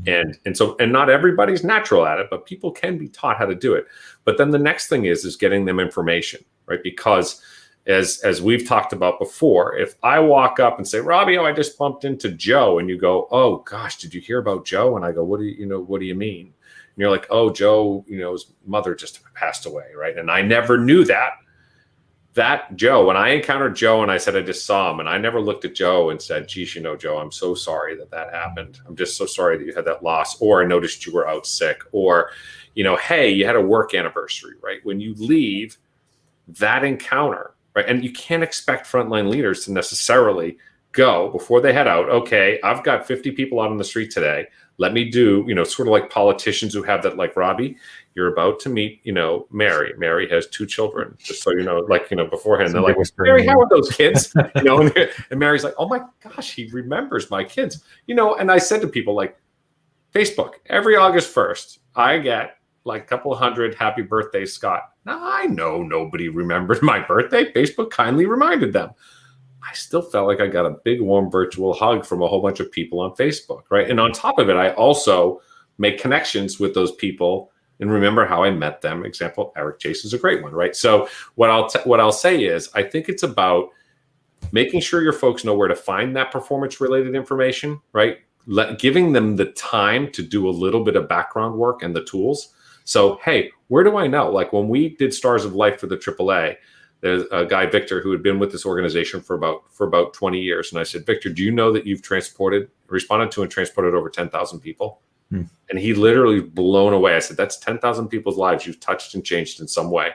And not everybody's natural at it, but people can be taught how to do it. But then the next thing is getting them information, right? Because as we've talked about before, if I walk up and say, Robbie, I just bumped into Joe, and you go, oh gosh, did you hear about Joe? And I go, what do you mean? And you're like, oh, Joe, his mother just passed away, right? And I never knew that Joe, when I encountered Joe and I said I just saw him, and I never looked at Joe and said, geez, Joe, I'm so sorry that happened. I'm just so sorry that you had that loss, or I noticed you were out sick, or, hey, you had a work anniversary, right? When you leave that encounter, right? And you can't expect frontline leaders to necessarily go before they head out. Okay, I've got 50 people out on the street today. Let me do, sort of like politicians who have that, like, Robbie, you're about to meet, Mary. Mary has 2 children, just so beforehand. They're like, Mary, how are those kids? And Mary's like, oh my gosh, he remembers my kids. And I said to people, like, Facebook, every August 1st, I get like a couple hundred happy birthday, Scott. Now, I know nobody remembered my birthday. Facebook kindly reminded them. I still felt like I got a big, warm virtual hug from a whole bunch of people on Facebook, right? And on top of it, I also make connections with those people and remember how I met them. Example, Eric Chase is a great one, right? So what I'll say is, I think it's about making sure your folks know where to find that performance-related information, right? Giving them the time to do a little bit of background work and the tools. So, hey, where do I know? Like when we did Stars of Life for the AAA, there's a guy, Victor, who had been with this organization for about 20 years. And I said, Victor, do you know that you've responded to and transported over 10,000 people? And he literally blown away. I said, that's 10,000 people's lives you've touched and changed in some way.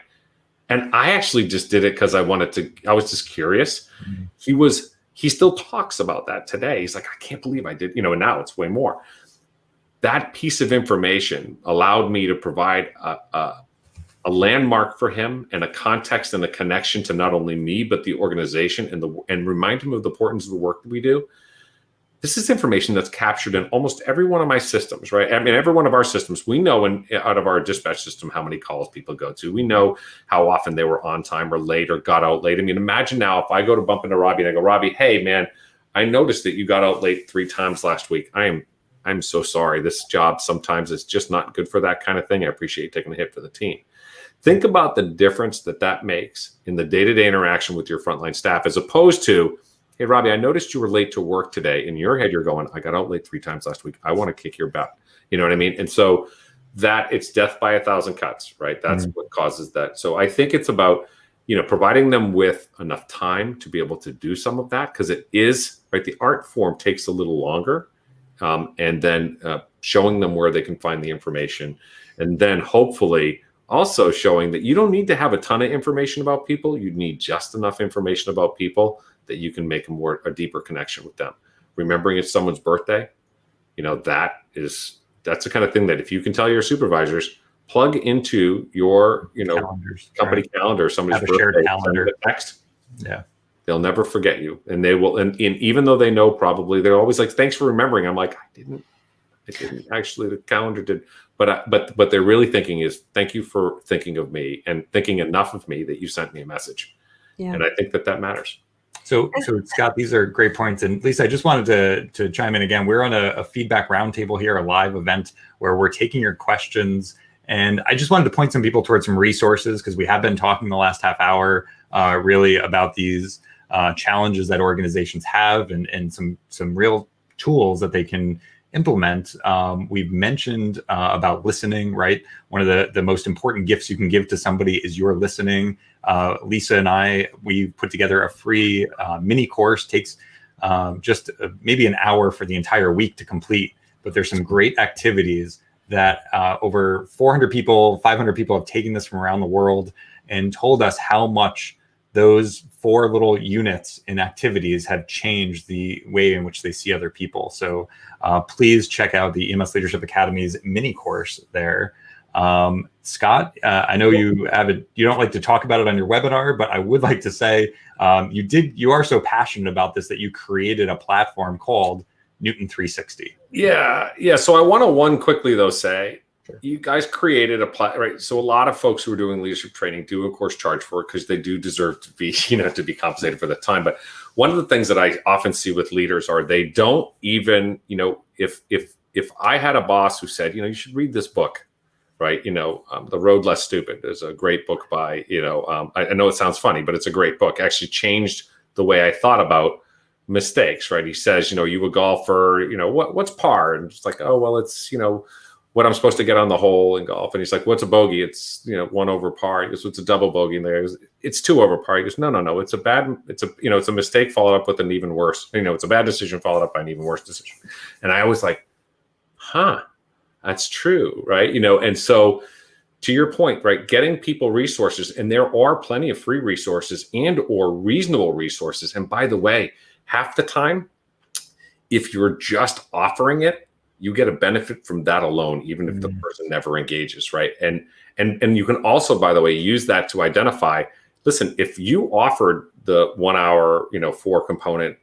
And I actually just did it because I was just curious. He still talks about that today. He's like, I can't believe I did, and now it's way more. That piece of information allowed me to provide a landmark for him and a context and a connection to not only me, but the organization and remind him of the importance of the work that we do. This is information that's captured in almost every one of my systems, right? I mean, every one of our systems, we know out of our dispatch system how many calls people go to. We know how often they were on time or late or got out late. I mean, imagine now if I go to bump into Robbie and I go, Robbie, hey, man, I noticed that you got out late 3 times last week. I'm so sorry. This job sometimes is just not good for that kind of thing. I appreciate you taking a hit for the team. Think about the difference that makes in the day-to-day interaction with your frontline staff, as opposed to, hey, Robbie, I noticed you were late to work today. In your head, you're going, I got out late 3 times last week. I want to kick your butt. You know what I mean? And so that it's death by 1,000 cuts, right? That's what causes that. So I think it's about, providing them with enough time to be able to do some of that, because it is, right? The art form takes a little longer. And then showing them where they can find the information. And then hopefully also showing that you don't need to have a ton of information about people. You need just enough information about people that you can make a deeper connection with them. Remembering it's someone's birthday, that's the kind of thing that if you can tell your supervisors, plug into your, calendars, company calendar, somebody's birthday, calendar text. Yeah. They'll never forget you. And they will, and even though they know probably, they're always like, thanks for remembering. I'm like, I didn't actually, the calendar did. But what they're really thinking is, thank you for thinking of me and thinking enough of me that you sent me a message. Yeah. And I think that matters. So Scott, these are great points. And Lisa, I just wanted to chime in again. We're on a feedback roundtable here, a live event where we're taking your questions. And I just wanted to point some people towards some resources, because we have been talking the last half hour really about these challenges that organizations have and some real tools that they can implement. We've mentioned about listening, right? One of the most important gifts you can give to somebody is your listening. Lisa and we put together a free mini course, takes just maybe an hour for the entire week to complete, but there's some great activities that over 400 people, 500 people have taken this from around the world and told us how much those 4 little units in activities have changed the way in which they see other people. So please check out the EMS Leadership Academy's mini course there. Scott, I know you don't like to talk about it on your webinar, but I would like to say you are so passionate about this that you created a platform called Newton 360. Yeah. So I want to quickly though say, you guys created right? So a lot of folks who are doing leadership training do, of course, charge for it because they do deserve to be, to be compensated for the time. But one of the things that I often see with leaders are they don't even, if I had a boss who said, you should read this book, right? The Road Less Stupid is a great book by, I know it sounds funny, but it's a great book. Actually changed the way I thought about mistakes, right? He says, you a golfer, what's par? And it's like, oh, well, it's, what I'm supposed to get on the hole in golf. And he's like, what's a bogey? It's, 1 over par. He goes, what's a double bogey? And there, it's 2 over par. He goes, no. It's a mistake followed up with an even worse, it's a bad decision followed up by an even worse decision. And I was like, that's true. Right. And so to your point, right, getting people resources, and there are plenty of free resources and or reasonable resources. And by the way, half the time, if you're just offering it, you get a benefit from that alone, even if the person never engages, right? And you can also, by the way, use that to identify, listen, if you offered the 1 hour, 4 component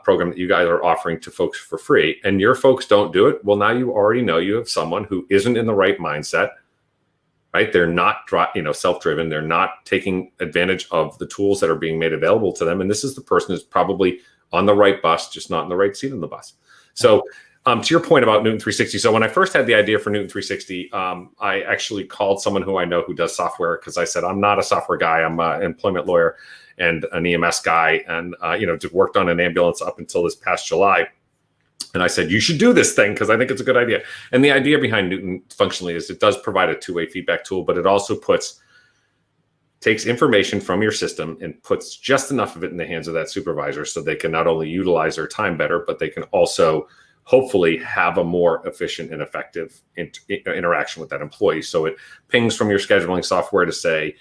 program that you guys are offering to folks for free, and your folks don't do it, well, now you already know you have someone who isn't in the right mindset, right? They're not, self-driven. They're not taking advantage of the tools that are being made available to them. And this is the person who's probably on the right bus, just not in the right seat on the bus. So, to your point about Newton 360. So when I first had the idea for Newton 360, I actually called someone who I know who does software, because I said, I'm not a software guy. I'm an employment lawyer and an EMS guy, and just worked on an ambulance up until this past July. And I said, you should do this thing because I think it's a good idea. And the idea behind Newton functionally is it does provide a two-way feedback tool, but it also takes information from your system and puts just enough of it in the hands of that supervisor so they can not only utilize their time better, but they can also hopefully have a more efficient and effective interaction with that employee. So it pings from your scheduling software to say,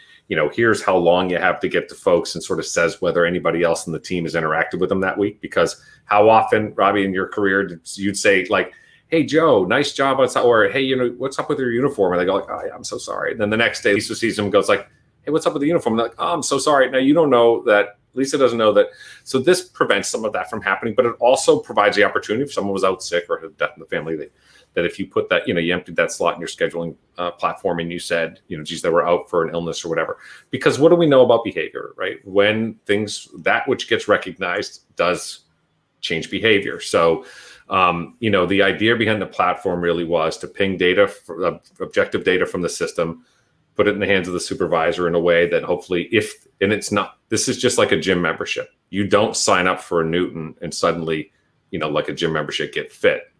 here's how long you have to get to folks, and sort of says whether anybody else in the team has interacted with them that week. Because how often, Robbie, in your career, you'd say like, hey, Joe, nice job outside, or hey, what's up with your uniform? And they go like, oh, yeah, I'm so sorry. And then the next day, Lisa sees them and goes like, hey, what's up with the uniform? And they're like, oh, I'm so sorry. Now, you don't know that. Lisa doesn't know that. So this prevents some of that from happening, but it also provides the opportunity if someone was out sick or had death in the family, that if you put that, you emptied that slot in your scheduling platform and you said, geez, they were out for an illness or whatever. Because what do we know about behavior, right? When that which gets recognized does change behavior. So, the idea behind the platform really was to ping data, objective data from the system, put it in the hands of the supervisor in a way that hopefully this is just like a gym membership. You don't sign up for a Newton and suddenly, like a gym membership, get fit.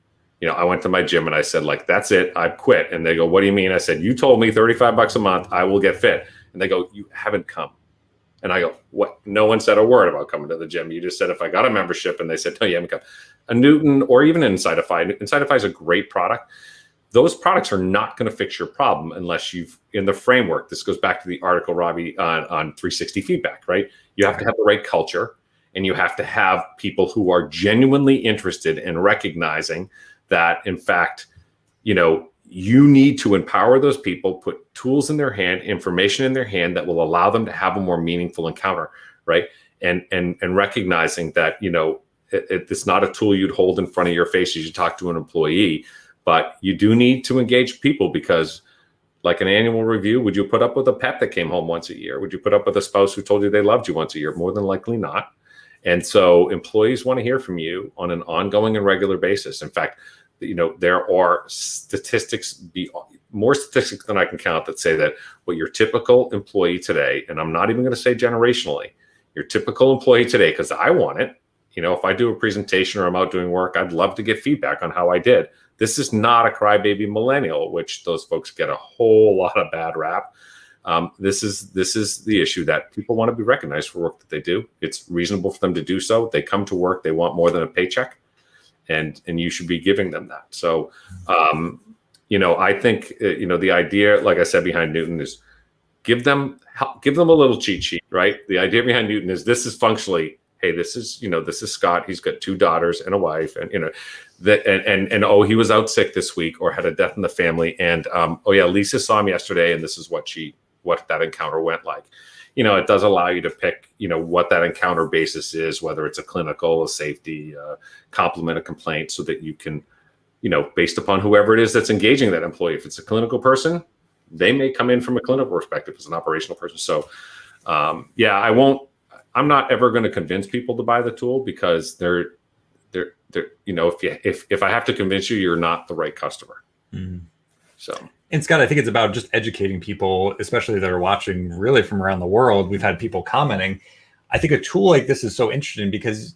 I went to my gym and I said, like, that's it, I quit. And they go, what do you mean? I said, you told me $35 a month, I will get fit. And they go, you haven't come. And I go, what? No one said a word about coming to the gym. You just said, if I got a membership, and they said, no, you haven't come. A Newton or even Insightify. Insightify is a great product. Those products are not going to fix your problem unless in the framework. This goes back to the article, Robbie, on 360 feedback, right? You have to have the right culture, and you have to have people who are genuinely interested in recognizing that, in fact, you need to empower those people, put tools in their hand, information in their hand that will allow them to have a more meaningful encounter, right? And recognizing that, it's not a tool you'd hold in front of your face as you talk to an employee. But you do need to engage people, because like an annual review, would you put up with a pet that came home once a year? Would you put up with a spouse who told you they loved you once a year? More than likely not. And so employees want to hear from you on an ongoing and regular basis. In fact, there are more statistics than I can count that say that what your typical employee today, and I'm not even going to say generationally, your typical employee today, because I want it, if I do a presentation or I'm out doing work, I'd love to get feedback on how I did. This is not a crybaby millennial, which those folks get a whole lot of bad rap. This is the issue, that people want to be recognized for work that they do. It's reasonable for them to do so. They come to work, they want more than a paycheck, and you should be giving them that. So, I think the idea, like I said, behind Newton is give them a little cheat sheet, right? The idea behind Newton is this is functionally, hey, this is Scott. He's got 2 daughters and a wife, and that, and oh, he was out sick this week or had a death in the family, and oh yeah, Lisa saw him yesterday, and this is what that encounter went like. It does allow you to pick, what that encounter basis is, whether it's a clinical, a safety, compliment, a complaint, so that you can, based upon whoever it is that's engaging that employee. If it's a clinical person, they may come in from a clinical perspective as an operational person. So, I'm not ever going to convince people to buy the tool, because they're if I have to convince you, you're not the right customer. Mm-hmm. So. And Scott, I think it's about just educating people, especially that are watching really from around the world. We've had people commenting. I think a tool like this is so interesting because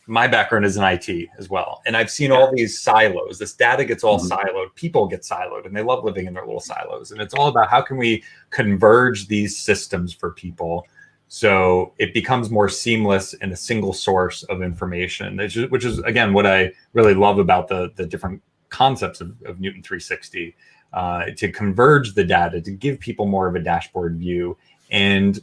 my background is in IT as well. And I've seen all these silos. This data gets all siloed. People get siloed, and they love living in their little silos. And it's all about how can we converge these systems for people so it becomes more seamless in a single source of information, which is, again, what I really love about the different concepts of Newton 360. To converge the data, to give people more of a dashboard view, and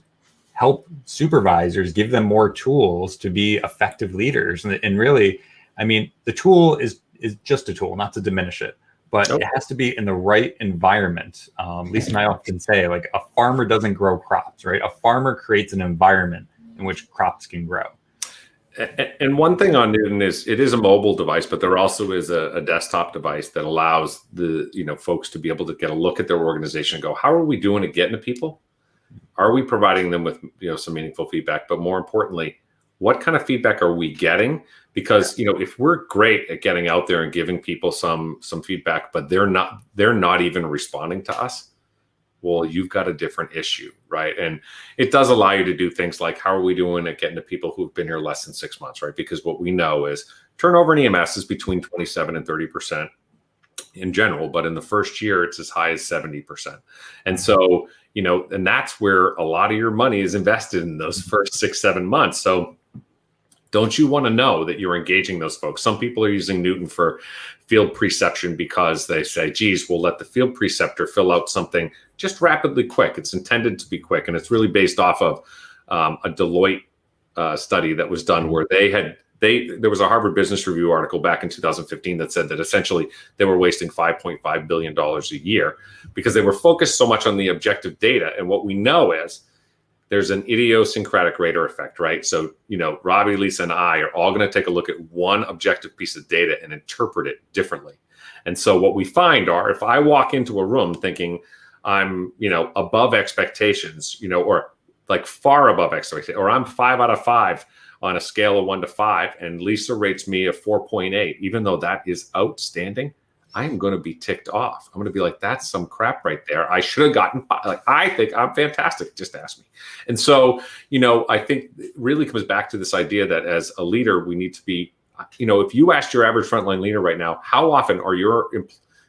help supervisors, give them more tools to be effective leaders. And really, I mean, the tool is just a tool, not to diminish it, but it has to be in the right environment. Lisa and I often say, like, a farmer doesn't grow crops, right? A farmer creates an environment in which crops can grow. And one thing on Newton is it is a mobile device, but there also is a desktop device that allows the folks to be able to get a look at their organization and go, how are we doing at getting to people? Are we providing them with some meaningful feedback? But more importantly, what kind of feedback are we getting? Because if we're great at getting out there and giving people some feedback, but they're not even responding to us, well, you've got a different issue, right? And it does allow you to do things like, how are we doing at getting to people who've been here less than 6 months, right? Because what we know is turnover in EMS is between 27 and 30% in general, but in the first year, it's as high as 70%. And so, and that's where a lot of your money is invested in those first 6-7 months. So don't you want to know that you're engaging those folks? Some people are using Newton for field preception because they say, geez, we'll let the field preceptor fill out something just rapidly quick. It's intended to be quick. And it's really based off of a Deloitte study that was done where there was a Harvard Business Review article back in 2015 that said that essentially they were wasting $5.5 billion a year because they were focused so much on the objective data. And what we know is there's an idiosyncratic rater effect, right? So, Robbie, Lisa, and I are all going to take a look at one objective piece of data and interpret it differently. And so what we find are, if I walk into a room thinking I'm, above expectations, or like far above expectations, or I'm 5 out of 5 on a scale of 1 to 5, and Lisa rates me a 4.8, even though that is outstanding, I am going to be ticked off. I'm going to be like, that's some crap right there. I should have gotten 5. Like, I think I'm fantastic. Just ask me. And so, I think it really comes back to this idea that as a leader, we need to be, if you asked your average frontline leader right now, how often are your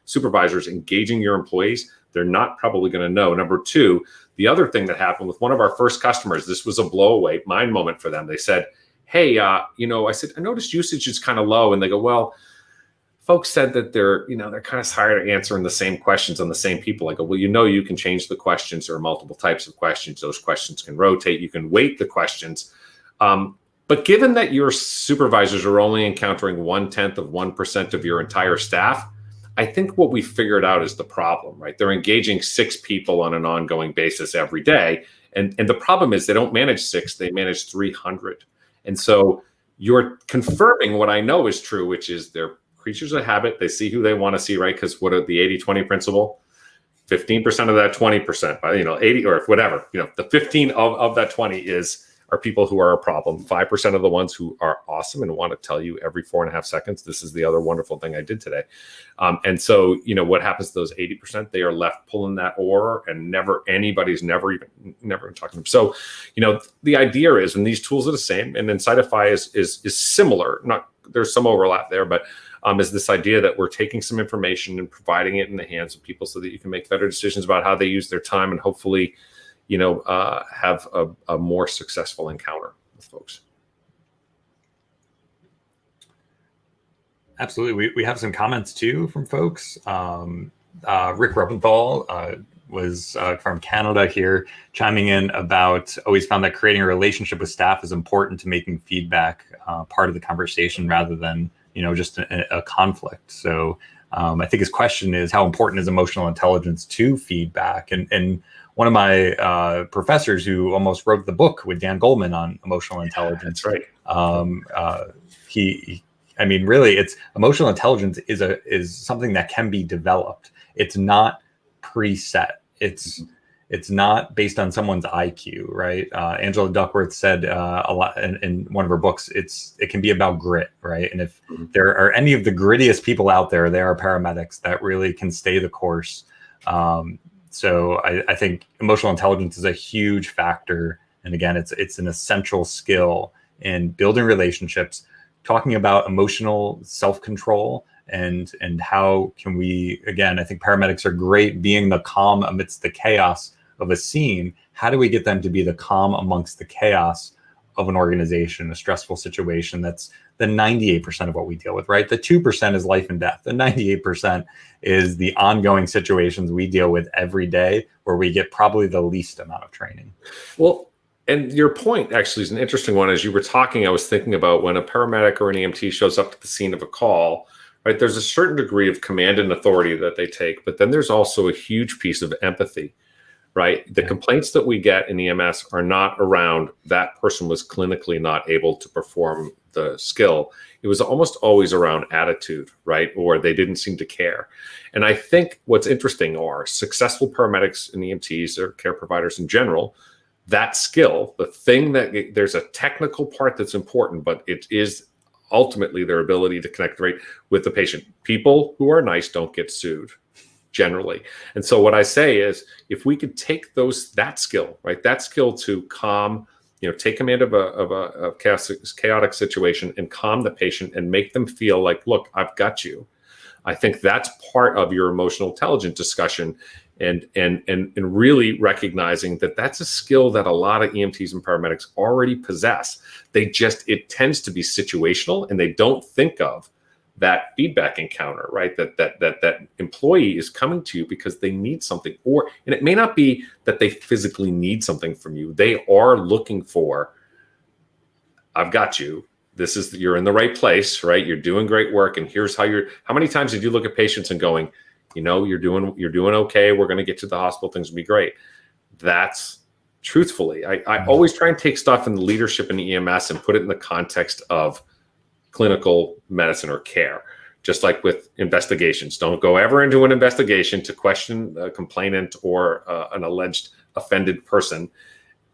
supervisors engaging your employees? They're not probably going to know. Number 2, the other thing that happened with one of our first customers, this was a blowaway mind moment for them. They said, hey, I said, I noticed usage is kind of low. And they go, well, folks said that they're kind of tired of answering the same questions on the same people. I go, well, you can change the questions. There are multiple types of questions. Those questions can rotate. You can weight the questions. But given that your supervisors are only encountering 0.1% of your entire staff, I think what we figured out is the problem, right? They're engaging 6 people on an ongoing basis every day. And the problem is they don't manage 6, they manage 300. And so you're confirming what I know is true, which is they're creatures of habit. They see who they want to see, right? Because what are the 80-20 principle? 15% of that 20%, 80 or whatever, the 15 of that 20 are people who are a problem. 5% of the ones who are awesome and want to tell you every 4.5 seconds, this is the other wonderful thing I did today. And so, what happens to those 80%? They are left pulling that oar and anybody's never even talking to them. So, the idea is, and these tools are the same, and then Sightify is similar. There's some overlap there, but is this idea that we're taking some information and providing it in the hands of people so that you can make better decisions about how they use their time and hopefully, have a more successful encounter with folks. Absolutely. We have some comments too from folks. Rick Rubenthal was from Canada here, chiming in about always found that creating a relationship with staff is important to making feedback part of the conversation rather than, just a conflict. So I think his question is, how important is emotional intelligence to feedback? And one of my professors who almost wrote the book with Dan Goldman on emotional intelligence. That's right. Really, it's emotional intelligence is something that can be developed. It's not preset. It's not based on someone's IQ, right? Angela Duckworth said a lot in one of her books. It can be about grit, right? And if there are any of the grittiest people out there, they are paramedics that really can stay the course. So I think emotional intelligence is a huge factor. And again, it's an essential skill in building relationships, talking about emotional self-control and how can we, again, I think paramedics are great being the calm amidst the chaos of a scene. How do we get them to be the calm amongst the chaos of an organization, a stressful situation? That's the 98% of what we deal with, right? The 2% is life and death. The 98% is the ongoing situations we deal with every day where we get probably the least amount of training. Well, and your point actually is an interesting one. As you were talking, I was thinking about when a paramedic or an EMT shows up to the scene of a call, right? There's a certain degree of command and authority that they take, but then there's also a huge piece of empathy, right? The complaints that we get in EMS are not around that person was clinically not able to perform the skill. It was almost always around attitude, right? Or they didn't seem to care. And I think what's interesting are successful paramedics and EMTs or care providers in general, that skill, the thing that there's a technical part that's important, but it is ultimately their ability to connect right with the patient. People who are nice don't get sued generally. And so what I say is, if we could take that skill, right, that skill to calm, take command of a chaotic situation and calm the patient and make them feel like, look, I've got you. I think that's part of your emotional intelligence discussion. And really recognizing that that's a skill that a lot of EMTs and paramedics already possess. It tends to be situational, and they don't think of that feedback encounter, right? That employee is coming to you because they need something, and it may not be that they physically need something from you. They are looking for, I've got you. You're in the right place, right? You're doing great work. And here's how many times did you look at patients and going, you're doing okay. We're going to get to the hospital. Things will be great. That's truthfully, I always try and take stuff in the leadership in the EMS and put it in the context of clinical medicine or care. Just like with investigations, don't go ever into an investigation to question a complainant or an alleged offended person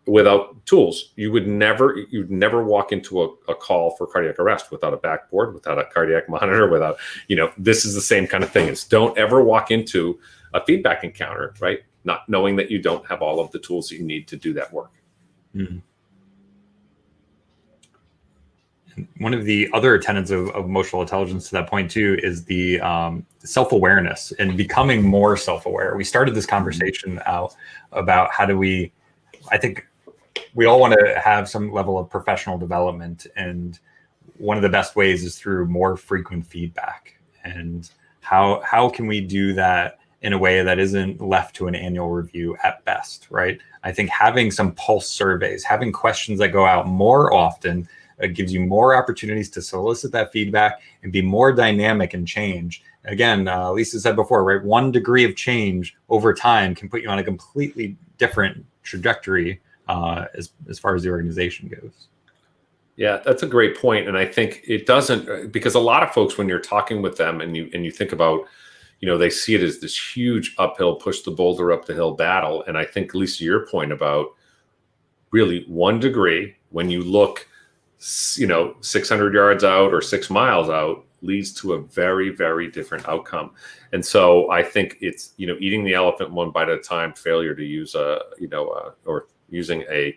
without tools. You'd never walk into a call for cardiac arrest without a backboard, without a cardiac monitor, without, this is the same kind of thing. It's don't ever walk into a feedback encounter, right? Not knowing that you don't have all of the tools that you need to do that work. Mm-hmm. One of the other tenets of emotional intelligence to that point too is the self-awareness and becoming more self-aware. We started this conversation out about I think we all want to have some level of professional development, and one of the best ways is through more frequent feedback. And how can we do that in a way that isn't left to an annual review at best, right? I think having some pulse surveys, having questions that go out more often, gives you more opportunities to solicit that feedback and be more dynamic and change. Again, Lisa said before, right? 1 degree of change over time can put you on a completely different trajectory as far as the organization goes. Yeah, that's a great point. And I think it doesn't, because a lot of folks, when you're talking with them and you think about, they see it as this huge uphill, push the boulder up the hill battle. And I think, Lisa, your point about really 1 degree, when you look 600 yards out or 6 miles out, leads to a very, very different outcome. And so I think it's, eating the elephant one bite at a time, failure to use or using a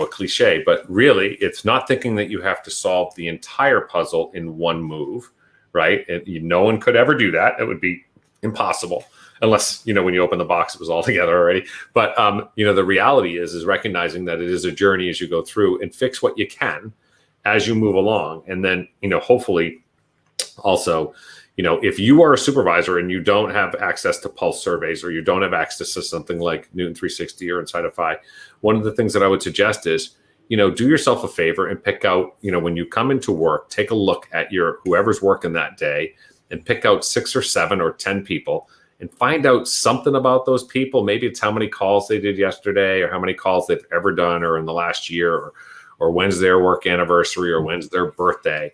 cliche, but really it's not thinking that you have to solve the entire puzzle in 1 move, right? And no one could ever do that. It would be impossible. Unless, when you open the box, it was all together already. But, the reality is recognizing that it is a journey as you go through, and fix what you can as you move along. And then, hopefully also, if you are a supervisor and you don't have access to pulse surveys, or you don't have access to something like Newton 360 or Insightify, one of the things that I would suggest is, do yourself a favor and pick out, when you come into work, take a look at whoever's working that day and pick out 6 or 7 or 10 people and find out something about those people. Maybe it's how many calls they did yesterday, or how many calls they've ever done, or in the last year, or when's their work anniversary, or when's their birthday,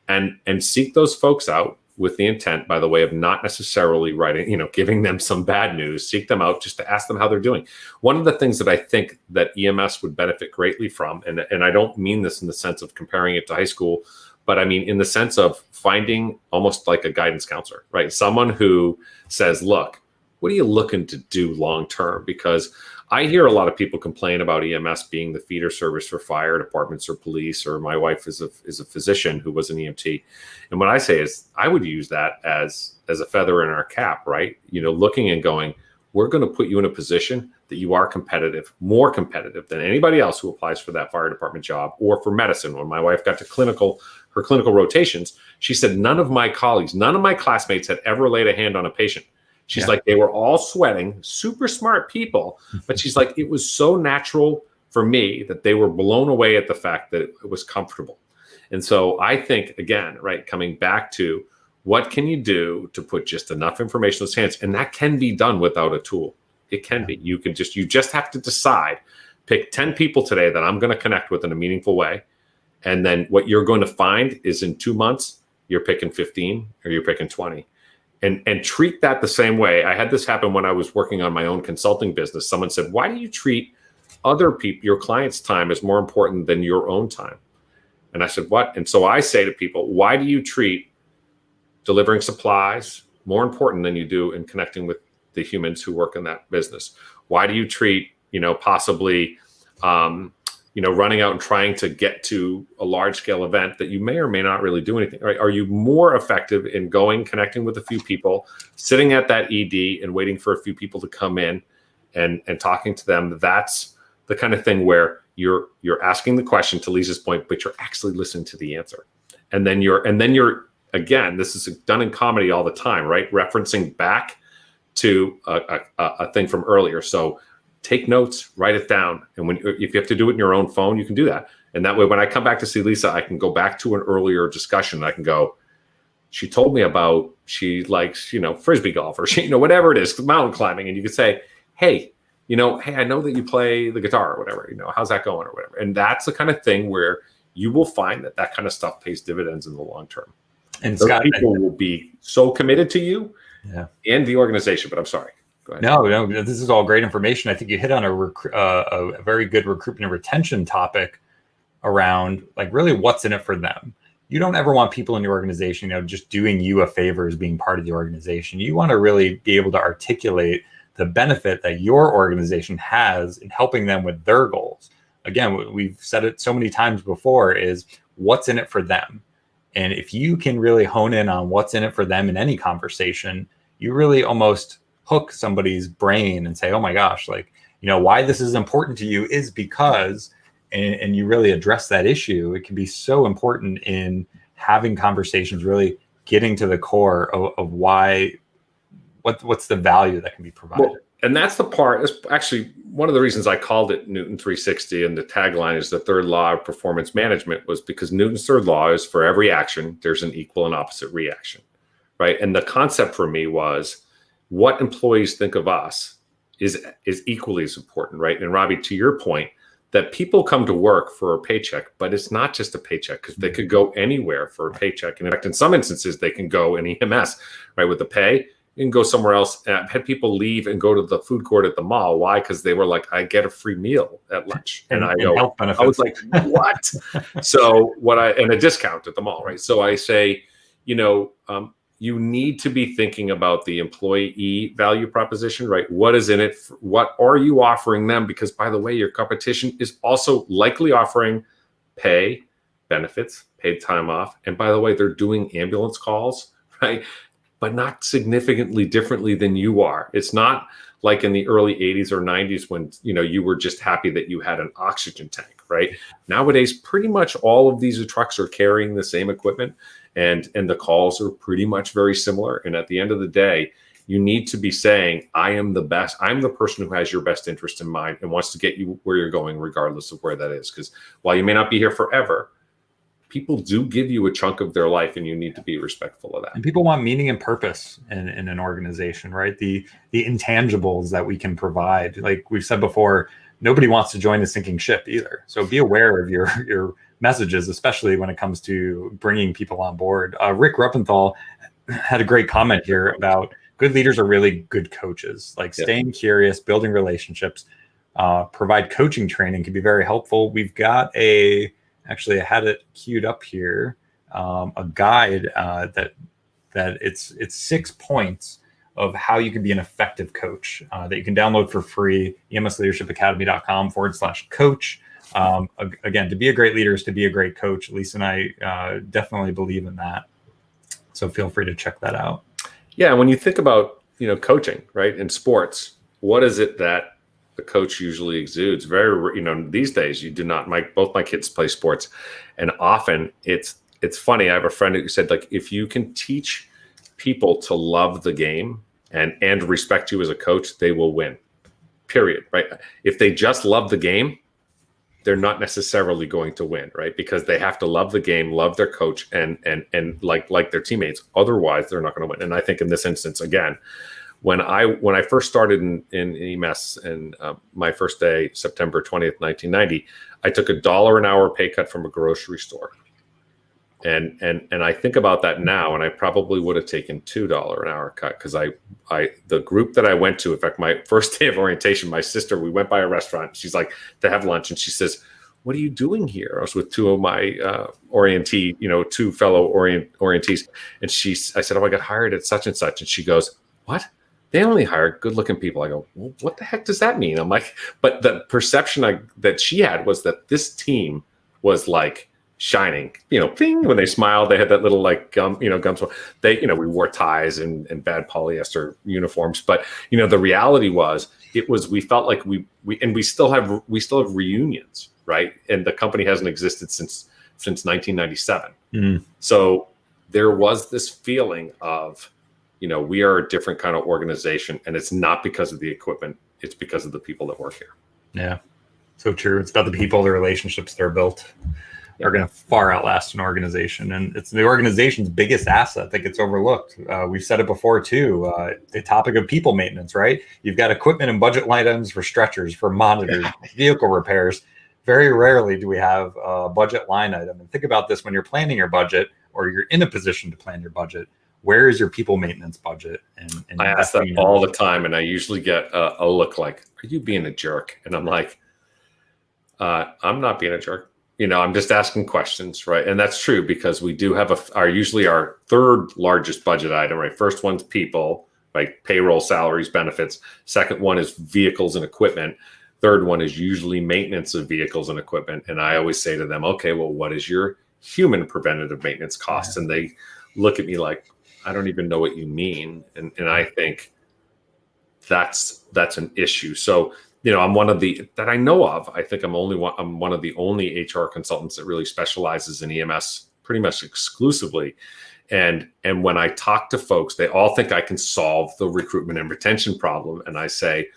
and seek those folks out with the intent, by the way, of not necessarily writing, giving them some bad news. Seek them out just to ask them how they're doing. One of the things that I think that EMS would benefit greatly from, and I don't mean this in the sense of comparing it to high school, but I mean in the sense of finding almost like a guidance counselor, right? Someone who says, look, what are you looking to do long term? Because I hear a lot of people complain about EMS being the feeder service for fire departments or police, or my wife is a physician who was an EMT. And what I say is I would use that as a feather in our cap, right? Looking and going, we're going to put you in a position that you are competitive, more competitive than anybody else who applies for that fire department job, or for medicine. When my wife got to her clinical rotations, she said, none of my colleagues, none of my classmates had ever laid a hand on a patient. She's like, they were all sweating, super smart people. But she's like, it was so natural for me that they were blown away at the fact that it was comfortable. And so I think, again, right, coming back to what can you do to put just enough information in those hands? And that can be done without a tool. It can be. You just have to decide, pick 10 people today that I'm going to connect with in a meaningful way. And then what you're going to find is in 2 months, you're picking 15 or you're picking 20. And treat that the same way. I had this happen when I was working on my own consulting business. Someone said, why do you treat other people, your clients' time, as more important than your own time? And I said, what? And so I say to people, why do you treat delivering supplies more important than you do in connecting with the humans who work in that business? Why do you treat, possibly, running out and trying to get to a large scale event that you may or may not really do anything, right? Are you more effective in going, connecting with a few people, sitting at that ED and waiting for a few people to come in and talking to them? That's the kind of thing where you're asking the question, to Lisa's point, but you're actually listening to the answer. And then you're again, this is done in comedy all the time, right? Referencing back to a thing from earlier. So take notes, write it down. And if you have to do it in your own phone, you can do that. And that way, when I come back to see Lisa, I can go back to an earlier discussion. I can go, she told me about, she likes, Frisbee golf, or she, whatever it is, mountain climbing. And you could say, hey, hey, I know that you play the guitar or whatever, how's that going or whatever. And that's the kind of thing where you will find that kind of stuff pays dividends in the long term. And Scott, people will be so committed to you and the organization. But I'm sorry. Go ahead. No, this is all great information. I think you hit on a very good recruitment and retention topic around like really what's in it for them. You don't ever want people in your organization, just doing you a favor as being part of the organization. You want to really be able to articulate the benefit that your organization has in helping them with their goals. Again, we've said it so many times before, is what's in it for them. And if you can really hone in on what's in it for them in any conversation, you really almost hook somebody's brain and say, oh my gosh, why this is important to you is because, and you really address that issue. It can be so important in having conversations, really getting to the core of why, what's the value that can be provided. Well, and that's the part, it's actually one of the reasons I called it Newton 360, and the tagline is the third law of performance management, was because Newton's third law is for every action, there's an equal and opposite reaction, right? And the concept for me was what employees think of us is equally as important, right? And Robbie, to your point, that people come to work for a paycheck, but it's not just a paycheck, because they could go anywhere for a paycheck. And in fact, in some instances, they can go in EMS, right? With the pay, you can go somewhere else. I've had people leave and go to the food court at the mall. Why? Because they were like, I get a free meal at lunch. And I was like, what? So and a discount at the mall, right? So I say, you need to be thinking about the employee value proposition, right? What is in it? What are you offering them? Because by the way, your competition is also likely offering pay, benefits, paid time off. And by the way, they're doing ambulance calls, right? But not significantly differently than you are. It's not like in the early 80s or 90s when, you were just happy that you had an oxygen tank, right? Nowadays, pretty much all of these trucks are carrying the same equipment, and the calls are pretty much very similar. And at the end of the day, you need to be saying, I am the best. I'm the person who has your best interest in mind and wants to get you where you're going, regardless of where that is. Because while you may not be here forever, people do give you a chunk of their life, and you need to be respectful of that. And people want meaning and purpose in an organization, right? The intangibles that we can provide. Like we've said before, nobody wants to join a sinking ship either. So be aware of your messages, especially when it comes to bringing people on board. Rick Ruppenthal had a great comment here about good leaders are really good coaches, like staying curious, building relationships, provide coaching training can be very helpful. We've got actually I had it queued up here, a guide that it's 6 points of how you can be an effective coach that you can download for free, emsleadershipacademy.com/coach. Again, to be a great leader is to be a great coach. Lisa and I definitely believe in that. So feel free to check that out. Yeah, when you think about, coaching, right, in sports, what is it that the coach usually exudes? Very, these days you do not. Both my kids play sports, and often it's funny. I have a friend who said, like, if you can teach people to love the game and respect you as a coach, they will win. Period. Right? If they just love the game, they're not necessarily going to win, right? Because they have to love the game, love their coach, and like their teammates. Otherwise, they're not going to win. And I think in this instance, again, when I first started in EMS, and my first day, September 20th, 1990, I took $1 an hour pay cut from a grocery store. And I think about that now, and I probably would have taken $2 an hour cut, because the group that I went to, in fact, my first day of orientation, my sister, we went by a restaurant. She's like, to have lunch, and she says, "What are you doing here?" I was with two of my two fellow orientees, and I said, "Oh, I got hired at such and such," and she goes, "What? They only hire good-looking people." I go, "Well, what the heck does that mean?" I'm like, but the perception that she had was that this team was like shining, ping, when they smiled, they had that little like gum, gums. They, we wore ties and bad polyester uniforms, but the reality was, we felt like we still have reunions, right? And the company hasn't existed since 1997. Mm. So there was this feeling of, we are a different kind of organization, and it's not because of the equipment, it's because of the people that work here. Yeah, so true. It's about the people, the relationships they're built are going to far outlast an organization, and it's the organization's biggest asset that gets overlooked. We've said it before too. The topic of people maintenance, right? You've got equipment and budget line items for stretchers, for monitors, vehicle repairs. Very rarely do we have a budget line item. And think about this when you're planning your budget, or you're in a position to plan your budget. Where is your people maintenance budget? And I ask that all the time, and I usually get a look like, "Are you being a jerk?" And I'm like, I'm not being a jerk. I'm just asking questions, right? And that's true, because we do have usually our third largest budget item, right? First one's people, like payroll, salaries, benefits. Second one is vehicles and equipment. Third one is usually maintenance of vehicles and equipment. And I always say to them, okay, well, what is your human preventative maintenance costs? Yeah. And they look at me like, I don't even know what you mean. And I think that's an issue. So, I'm one of that I know of. I think I'm one of the only HR consultants that really specializes in EMS pretty much exclusively. And when I talk to folks, they all think I can solve the recruitment and retention problem. And I say,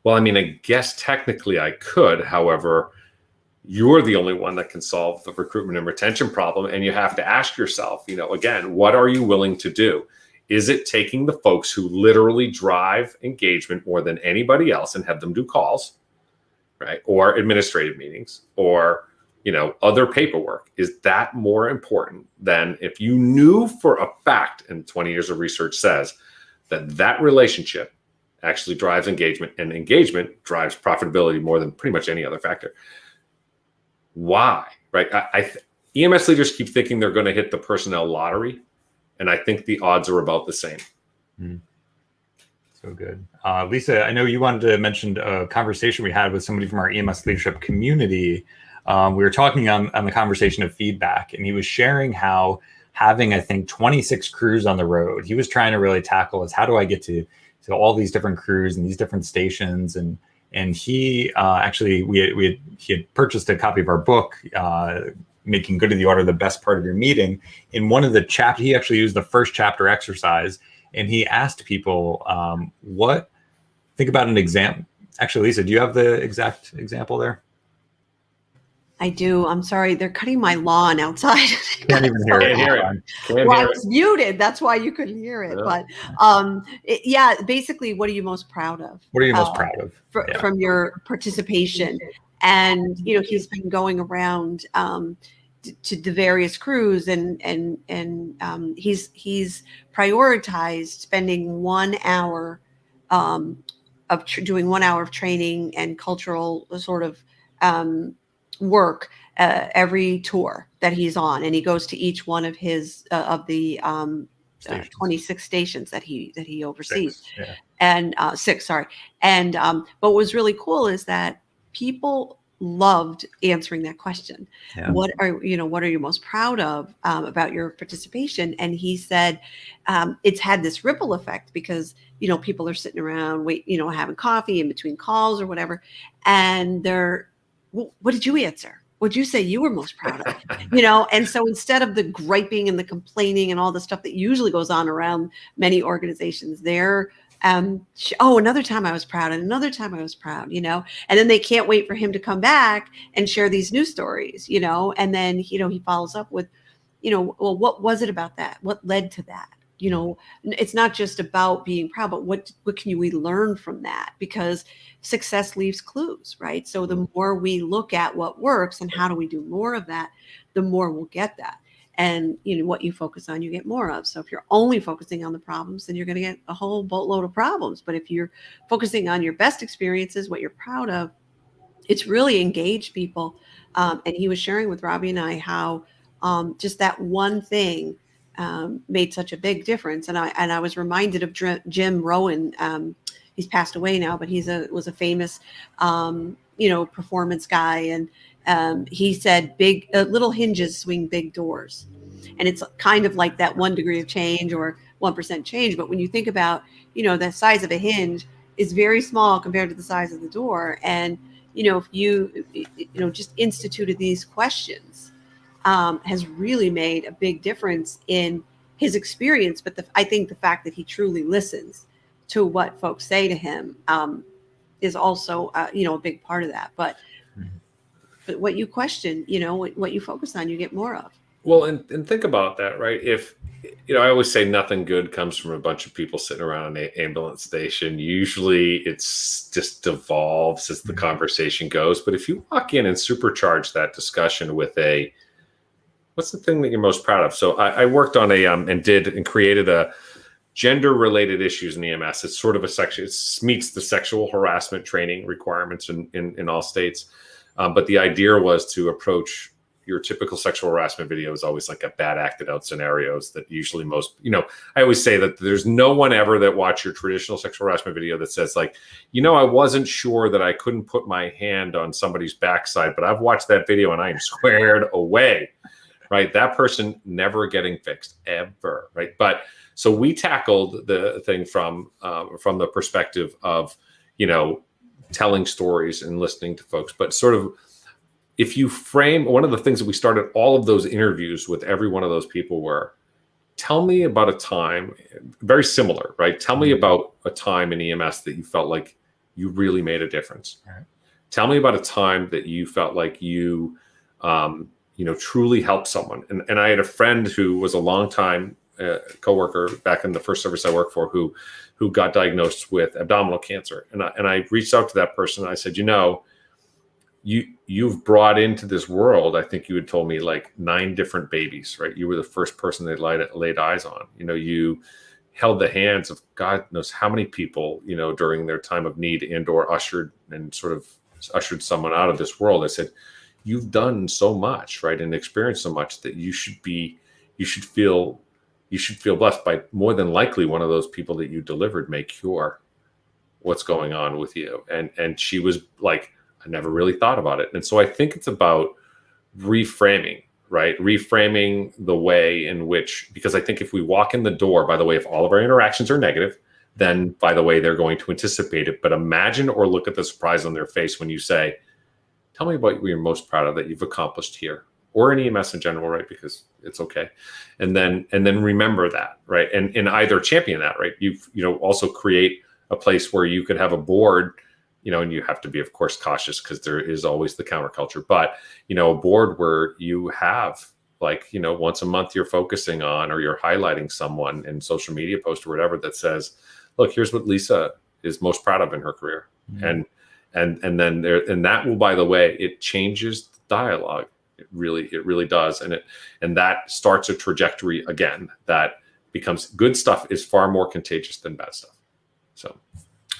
well, I guess technically I could. However, you're the only one that can solve the recruitment and retention problem. And you have to ask yourself, again, what are you willing to do? Is it taking the folks who literally drive engagement more than anybody else and have them do calls, right? Or administrative meetings, or, other paperwork? Is that more important than if you knew for a fact, and 20 years of research says that relationship actually drives engagement, and engagement drives profitability more than pretty much any other factor? Why, right? EMS leaders keep thinking they're going to hit the personnel lottery, and I think the odds are about the same. So good. Lisa, I know you wanted to mention a conversation we had with somebody from our EMS leadership community. We were talking on the conversation of feedback, and he was sharing how having, I think, 26 crews on the road, he was trying to really tackle is, how do I get to all these different crews and these different stations, and and he actually he had purchased a copy of our book, Making Good of the Order the Best Part of Your Meeting. In one of the chapters, he actually used the first chapter exercise, and he asked people think about an example. Actually, Lisa, do you have the exact example there? I do. I'm sorry. They're cutting my lawn outside. Can't even hear it. Well, I was muted. That's why you couldn't hear it. Yeah. But basically, what are you most proud of? What are you most proud of? From your participation? And, he's been going around to the various crews and he's prioritized spending 1 hour doing 1 hour of training and cultural sort of work every tour that he's on, and he goes to each one of his of the 26 stations that he oversees. Six. And but what was really cool is that people loved answering that question. What are you most proud of about your participation? And he said it's had this ripple effect because people are sitting around having coffee in between calls or whatever, and they're, what did you answer? What'd you say you were most proud of? And so instead of the griping and the complaining and all the stuff that usually goes on around many organizations, they're another time I was proud, and another time I was proud, and then they can't wait for him to come back and share these news stories, and then, he follows up with, well, what was it about that? What led to that? It's not just about being proud, but what can we learn from that? Because success leaves clues, right? So the more we look at what works and how do we do more of that, the more we'll get that. And what you focus on, you get more of. So if you're only focusing on the problems, then you're going to get a whole boatload of problems. But if you're focusing on your best experiences, what you're proud of, it's really engaged people. And he was sharing with Robbie and I how just that one thing made such a big difference. And I was reminded of Jim Rowan. He's passed away now, but was a famous performance guy, and he said little hinges swing big doors. And it's kind of like that 1 degree of change or 1% change. But when you think about the size of a hinge is very small compared to the size of the door, and if you just instituted these questions, has really made a big difference in his experience. But I think the fact that he truly listens to what folks say to him is also, a big part of that. But what you question, what you focus on, you get more of. Well, and think about that, right? If, I always say nothing good comes from a bunch of people sitting around an ambulance station. Usually it's just devolves as the conversation goes. But if you walk in and supercharge that discussion with what's the thing that you're most proud of? So I worked on and created a gender-related issues in EMS. It's sort of a section. It meets the sexual harassment training requirements in all states. But the idea was to approach your typical sexual harassment video is always like a bad acted out scenarios that usually most, I always say that there's no one ever that watch your traditional sexual harassment video that says like, I wasn't sure that I couldn't put my hand on somebody's backside, but I've watched that video and I am squared away, right? That person never getting fixed ever, right? But so we tackled the thing from the perspective of, telling stories and listening to folks, but sort of, if you frame, one of the things that we started all of those interviews with every one of those people were, tell me about a time, very similar, right? Tell me about a time in EMS that you felt like you really made a difference. Right. Tell me about a time that you felt like you, truly helped someone. And I had a friend who was a longtime coworker back in the first service I worked for who got diagnosed with abdominal cancer. And I reached out to that person and I said, you've brought into this world, I think you had told me like 9 different babies, right? You were the first person they laid eyes on. You held the hands of God knows how many people, during their time of need and or ushered someone out of this world. I said, you've done so much, right? And experienced so much that you should feel blessed by more than likely one of those people that you delivered may cure what's going on with you. And she was like, I never really thought about it. And so I think it's about reframing, right? Reframing the way in which, because I think if we walk in the door, by the way, if all of our interactions are negative, then by the way, they're going to anticipate it. But imagine or look at the surprise on their face when you say, tell me about what you're most proud of that you've accomplished here, or in EMS in general, right? Because it's okay. And then remember that, right? And either champion that, right? Also create a place where you could have a board, and you have to be, of course, cautious because there is always the counterculture, but, a board where you have once a month you're focusing on, or you're highlighting someone in social media post or whatever that says, look, here's what Lisa is most proud of in her career. Mm-hmm. And then that will, by the way, it changes the dialogue. It really does. And that starts a trajectory again, that becomes good stuff is far more contagious than bad stuff. So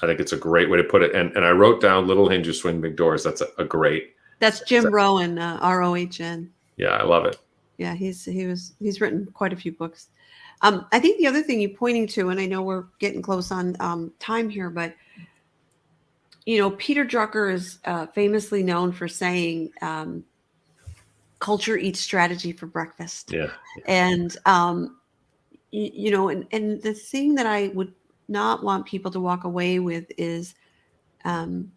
I think it's a great way to put it. And I wrote down little hinges swing big doors. That's a great. That's Jim Rohn, ROHN. Yeah, I love it. Yeah, he's written quite a few books. I think the other thing you're pointing to, and I know we're getting close on time here, but Peter Drucker is famously known for saying, culture eats strategy for breakfast. Yeah. And and the thing that I would not want people to walk away with is, putting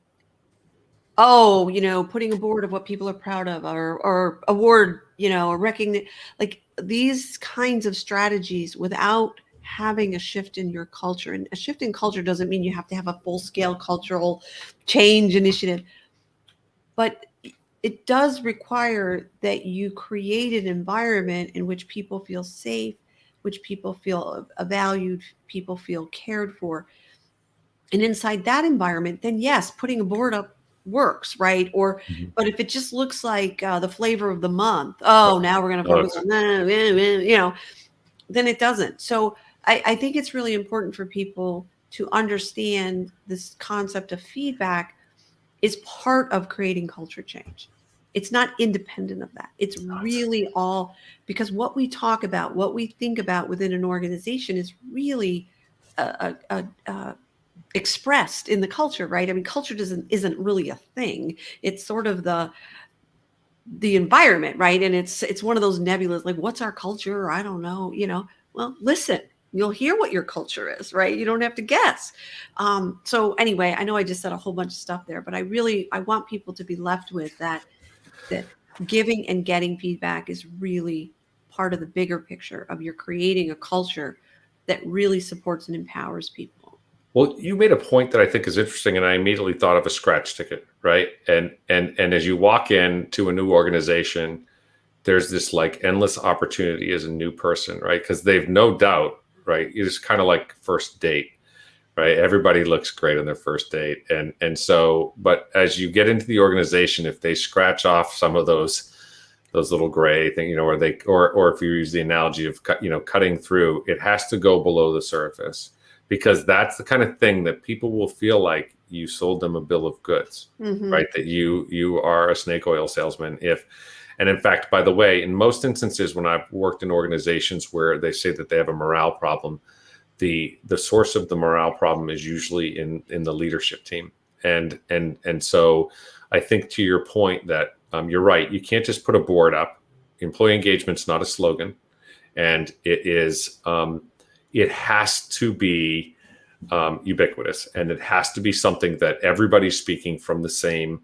a board of what people are proud of, or award, or recognize, like these kinds of strategies without having a shift in your culture. And a shift in culture doesn't mean you have to have a full-scale cultural change initiative, but it does require that you create an environment in which people feel safe, which people feel valued, people feel cared for. And inside that environment, then yes, putting a board up works, right? Or, but if it just looks like the flavor of the month, now we're going to focus on that, then it doesn't. So I think it's really important for people to understand this concept of feedback is part of creating culture change. It's not independent of that. It's really all, because what we talk about, what we think about within an organization is really expressed in the culture, right? I mean, culture isn't really a thing. It's sort of the environment, right? And it's one of those nebulas, like, what's our culture? I don't know, well, listen, you'll hear what your culture is, right? You don't have to guess. So anyway, I know I just said a whole bunch of stuff there, but I want people to be left with that giving and getting feedback is really part of the bigger picture of you're creating a culture that really supports and empowers people. Well, you made a point that I think is interesting, and I immediately thought of a scratch ticket, right? And as you walk into a new organization, there's this like endless opportunity as a new person, right? Because they've no doubt, right? It's kind of like first date, right? Everybody looks great on their first date, and so, but as you get into the organization, if they scratch off some of those little gray things, or if you use the analogy of cutting through, it has to go below the surface, because that's the kind of thing that people will feel like you sold them a bill of goods, right? That you are a snake oil salesman. And in fact, by the way, in most instances, when I've worked in organizations where they say that they have a morale problem, the source of the morale problem is usually in the leadership team. And so I think, to your point, that you're right. You can't just put a board up. Employee engagement's not a slogan, and it is. It has to be ubiquitous, and it has to be something that everybody's speaking from the same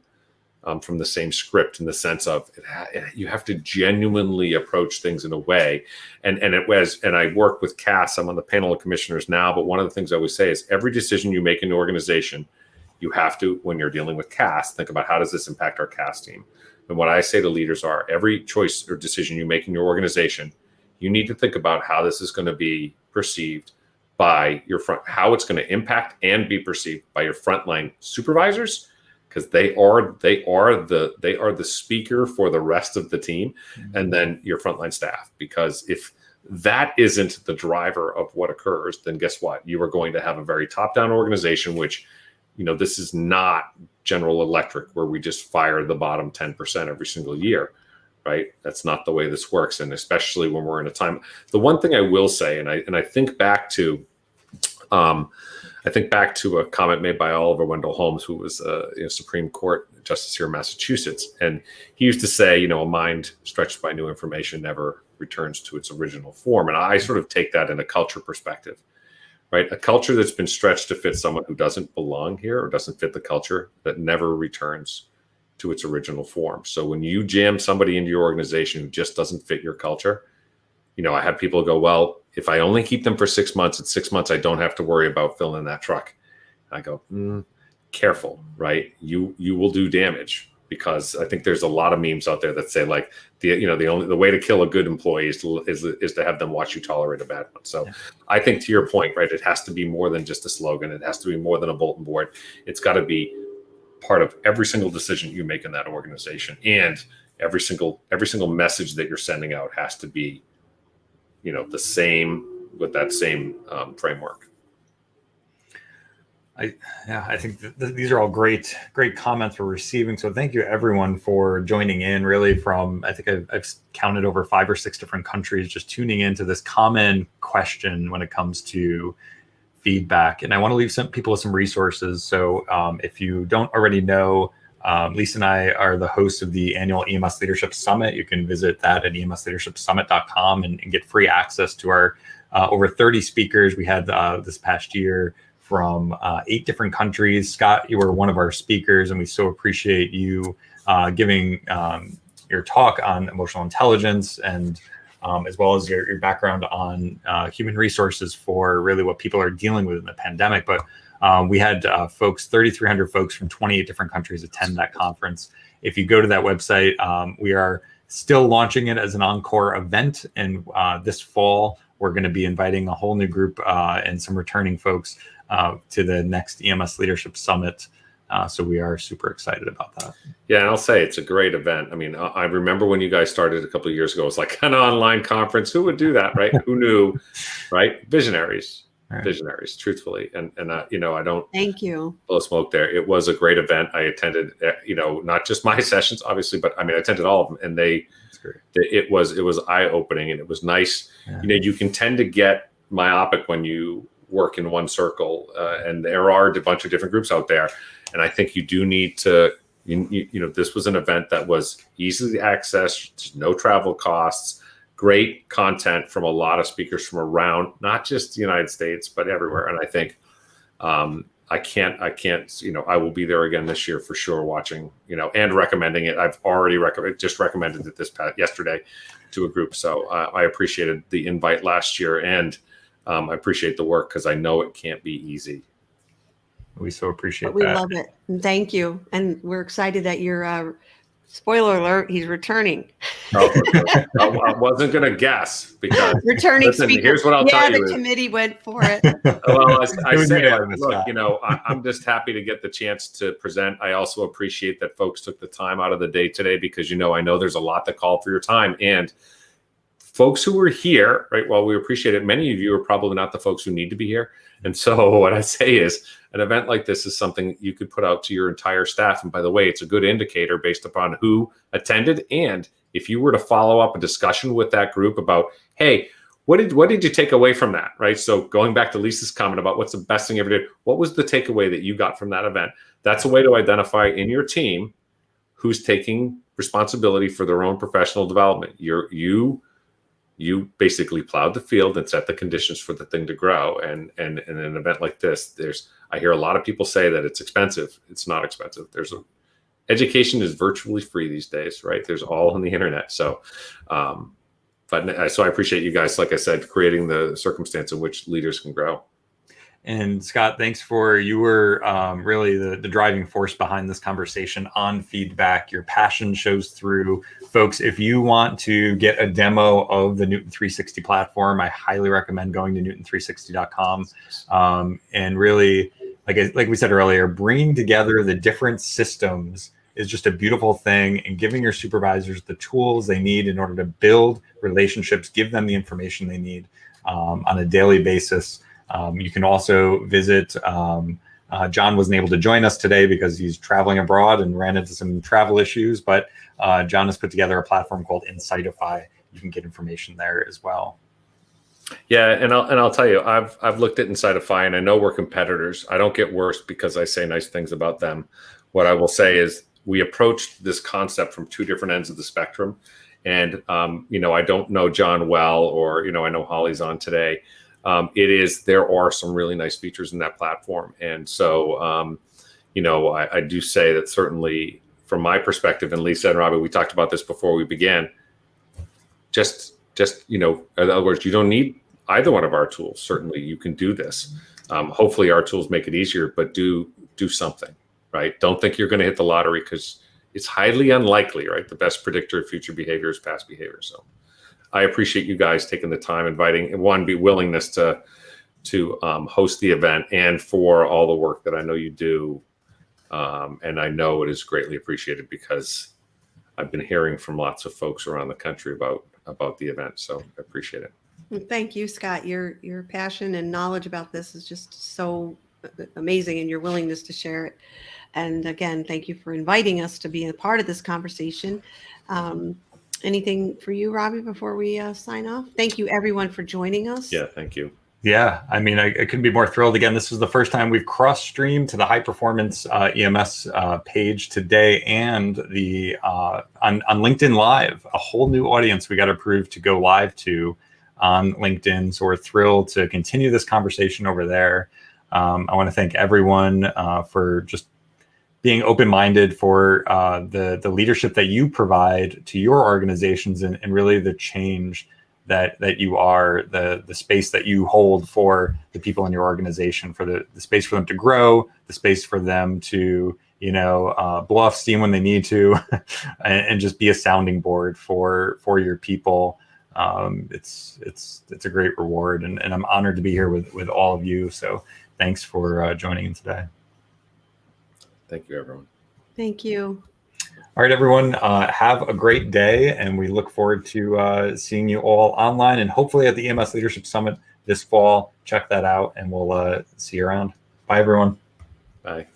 script, in the sense of you have to genuinely approach things in a way. And I work with CAS. I'm on the panel of commissioners now, but one of the things I always say is every decision you make in an organization, you have to, when you're dealing with CAS, think about how does this impact our CAS team. And what I say to leaders are, every choice or decision you make in your organization, you need to think about how this is going to be perceived by your how it's going to impact and be perceived by your frontline supervisors, because they are the speaker for the rest of the team, and then your frontline staff. Because if that isn't the driver of what occurs, then guess what? You are going to have a very top-down organization, which, this is not General Electric, where we just fire the bottom 10% every single year. Right? That's not the way this works. And especially when we're in a time, the one thing I will say, and I think back to a comment made by Oliver Wendell Holmes, who was a Supreme Court justice here in Massachusetts. And he used to say, a mind stretched by new information never returns to its original form. And I sort of take that in a culture perspective, right? A culture that's been stretched to fit someone who doesn't belong here or doesn't fit the culture, that never returns to its original form. So when you jam somebody into your organization who just doesn't fit your culture, I have people go, well, if I only keep them for 6 months, at 6 months, I don't have to worry about filling that truck. I go, careful, right? You will do damage, because I think there's a lot of memes out there that say like the way to kill a good employee is to have them watch you tolerate a bad one. So yeah. I think to your point, right, it has to be more than just a slogan. It has to be more than a bulletin board. It's got to be part of every single decision you make in that organization, and every single message that you're sending out has to be, the same, with that same framework. I think these are all great comments we're receiving. So thank you everyone for joining in, really from, I think I've counted over 5 or 6 different countries, just tuning into this common question when it comes to feedback. And I want to leave some people with some resources. So if you don't already know, Lisa and I are the hosts of the annual EMS Leadership Summit. You can visit that at emsleadershipsummit.com and get free access to our over 30 speakers we had this past year from 8 different countries. Scott, you were one of our speakers, and we so appreciate you giving your talk on emotional intelligence, and as well as your background on human resources for really what people are dealing with in the pandemic. But we had 3,300 folks from 28 different countries attend that conference. If you go to that website, we are still launching it as an encore event. And this fall, we're going to be inviting a whole new group and some returning folks to the next EMS Leadership Summit. So we are super excited about that. Yeah, and I'll say it's a great event. I mean, I remember when you guys started a couple of years ago, it was like an online conference. Who would do that, right? Who knew, right? Visionaries. Right. Visionaries, truthfully. And I don't thank you blow smoke there. It was a great event. I attended, not just my sessions, obviously, but I attended all of them, and it was eye-opening, and it was nice. Yeah. You can tend to get myopic when you work in one circle, and there are a bunch of different groups out there. And I think you do need to, this was an event that was easily accessed, no travel costs, great content from a lot of speakers from around, not just the United States, but everywhere. And I think I can't, I will be there again this year for sure, watching, and recommending it. I've already recommended it yesterday to a group. So I appreciated the invite last year, and I appreciate the work, because I know it can't be easy. We so appreciate that. We love it. And thank you. And we're excited that you're, spoiler alert, he's returning. I wasn't going to guess, because returning speaker. Here's what I'll tell you. Yeah, the committee went for it. Well, I say, look, I'm just happy to get the chance to present. I also appreciate that folks took the time out of the day today, because, I know there's a lot that called for your time. And folks who were here, right, while we appreciate it, many of you are probably not the folks who need to be here. And so what I say is, an event like this is something you could put out to your entire staff. And by the way, it's a good indicator based upon who attended. And if you were to follow up a discussion with that group about, hey, what did you take away from that, right? So going back to Lisa's comment about what's the best thing you ever did, what was the takeaway that you got from that event? That's a way to identify in your team who's taking responsibility for their own professional development. You basically plowed the field and set the conditions for the thing to grow. And in an event like this, I hear a lot of people say that it's expensive. It's not expensive. Education is virtually free these days, right? There's all on the internet. So, so I appreciate you guys, like I said, creating the circumstance in which leaders can grow. And Scott, thanks you were really the driving force behind this conversation on feedback. Your passion shows through. Folks, if you want to get a demo of the Newton 360 platform, I highly recommend going to newton360.com. And really, like we said earlier, bringing together the different systems is just a beautiful thing, and giving your supervisors the tools they need in order to build relationships, give them the information they need on a daily basis. You can also visit, John wasn't able to join us today because he's traveling abroad and ran into some travel issues, but John has put together a platform called Insightify. You can get information there as well. Yeah, and I'll tell you, I've looked at Insightify, and I know we're competitors. I don't get worse because I say nice things about them. What I will say is we approached this concept from 2 different ends of the spectrum. And, I don't know John well, or, I know Holly's on today. there are some really nice features in that platform. And so, I do say that certainly from my perspective, and Lisa and Robbie, we talked about this before we began, just, in other words, you don't need either one of our tools. Certainly you can do this. Hopefully our tools make it easier, but do something, right? Don't think you're going to hit the lottery, because it's highly unlikely, right? The best predictor of future behavior is past behavior. So I appreciate you guys taking the time, willingness to host the event, and for all the work that I know you do. And I know it is greatly appreciated, because I've been hearing from lots of folks around the country about the event. So I appreciate it. Thank you, Scott. Your passion and knowledge about this is just so amazing, and your willingness to share it. And again, thank you for inviting us to be a part of this conversation. Anything for you, Robbie, before we sign off? Thank you, everyone, for joining us. Yeah, thank you. Yeah, I mean, I couldn't be more thrilled. Again, this is the first time we've cross-streamed to the High Performance EMS page today, and the on LinkedIn Live, a whole new audience we got approved to go live to on LinkedIn. So we're thrilled to continue this conversation over there. I want to thank everyone for just being open-minded, for the leadership that you provide to your organizations, and really the change that you are, the space that you hold for the people in your organization, for the space for them to grow, the space for them to, blow off steam when they need to, and just be a sounding board for your people. It's a great reward, and I'm honored to be here with all of you. So thanks for joining in today. Thank you, everyone. Thank you. All right, everyone, have a great day, and we look forward to seeing you all online, and hopefully at the EMS Leadership Summit this fall. Check that out, and we'll see you around. Bye, everyone. Bye.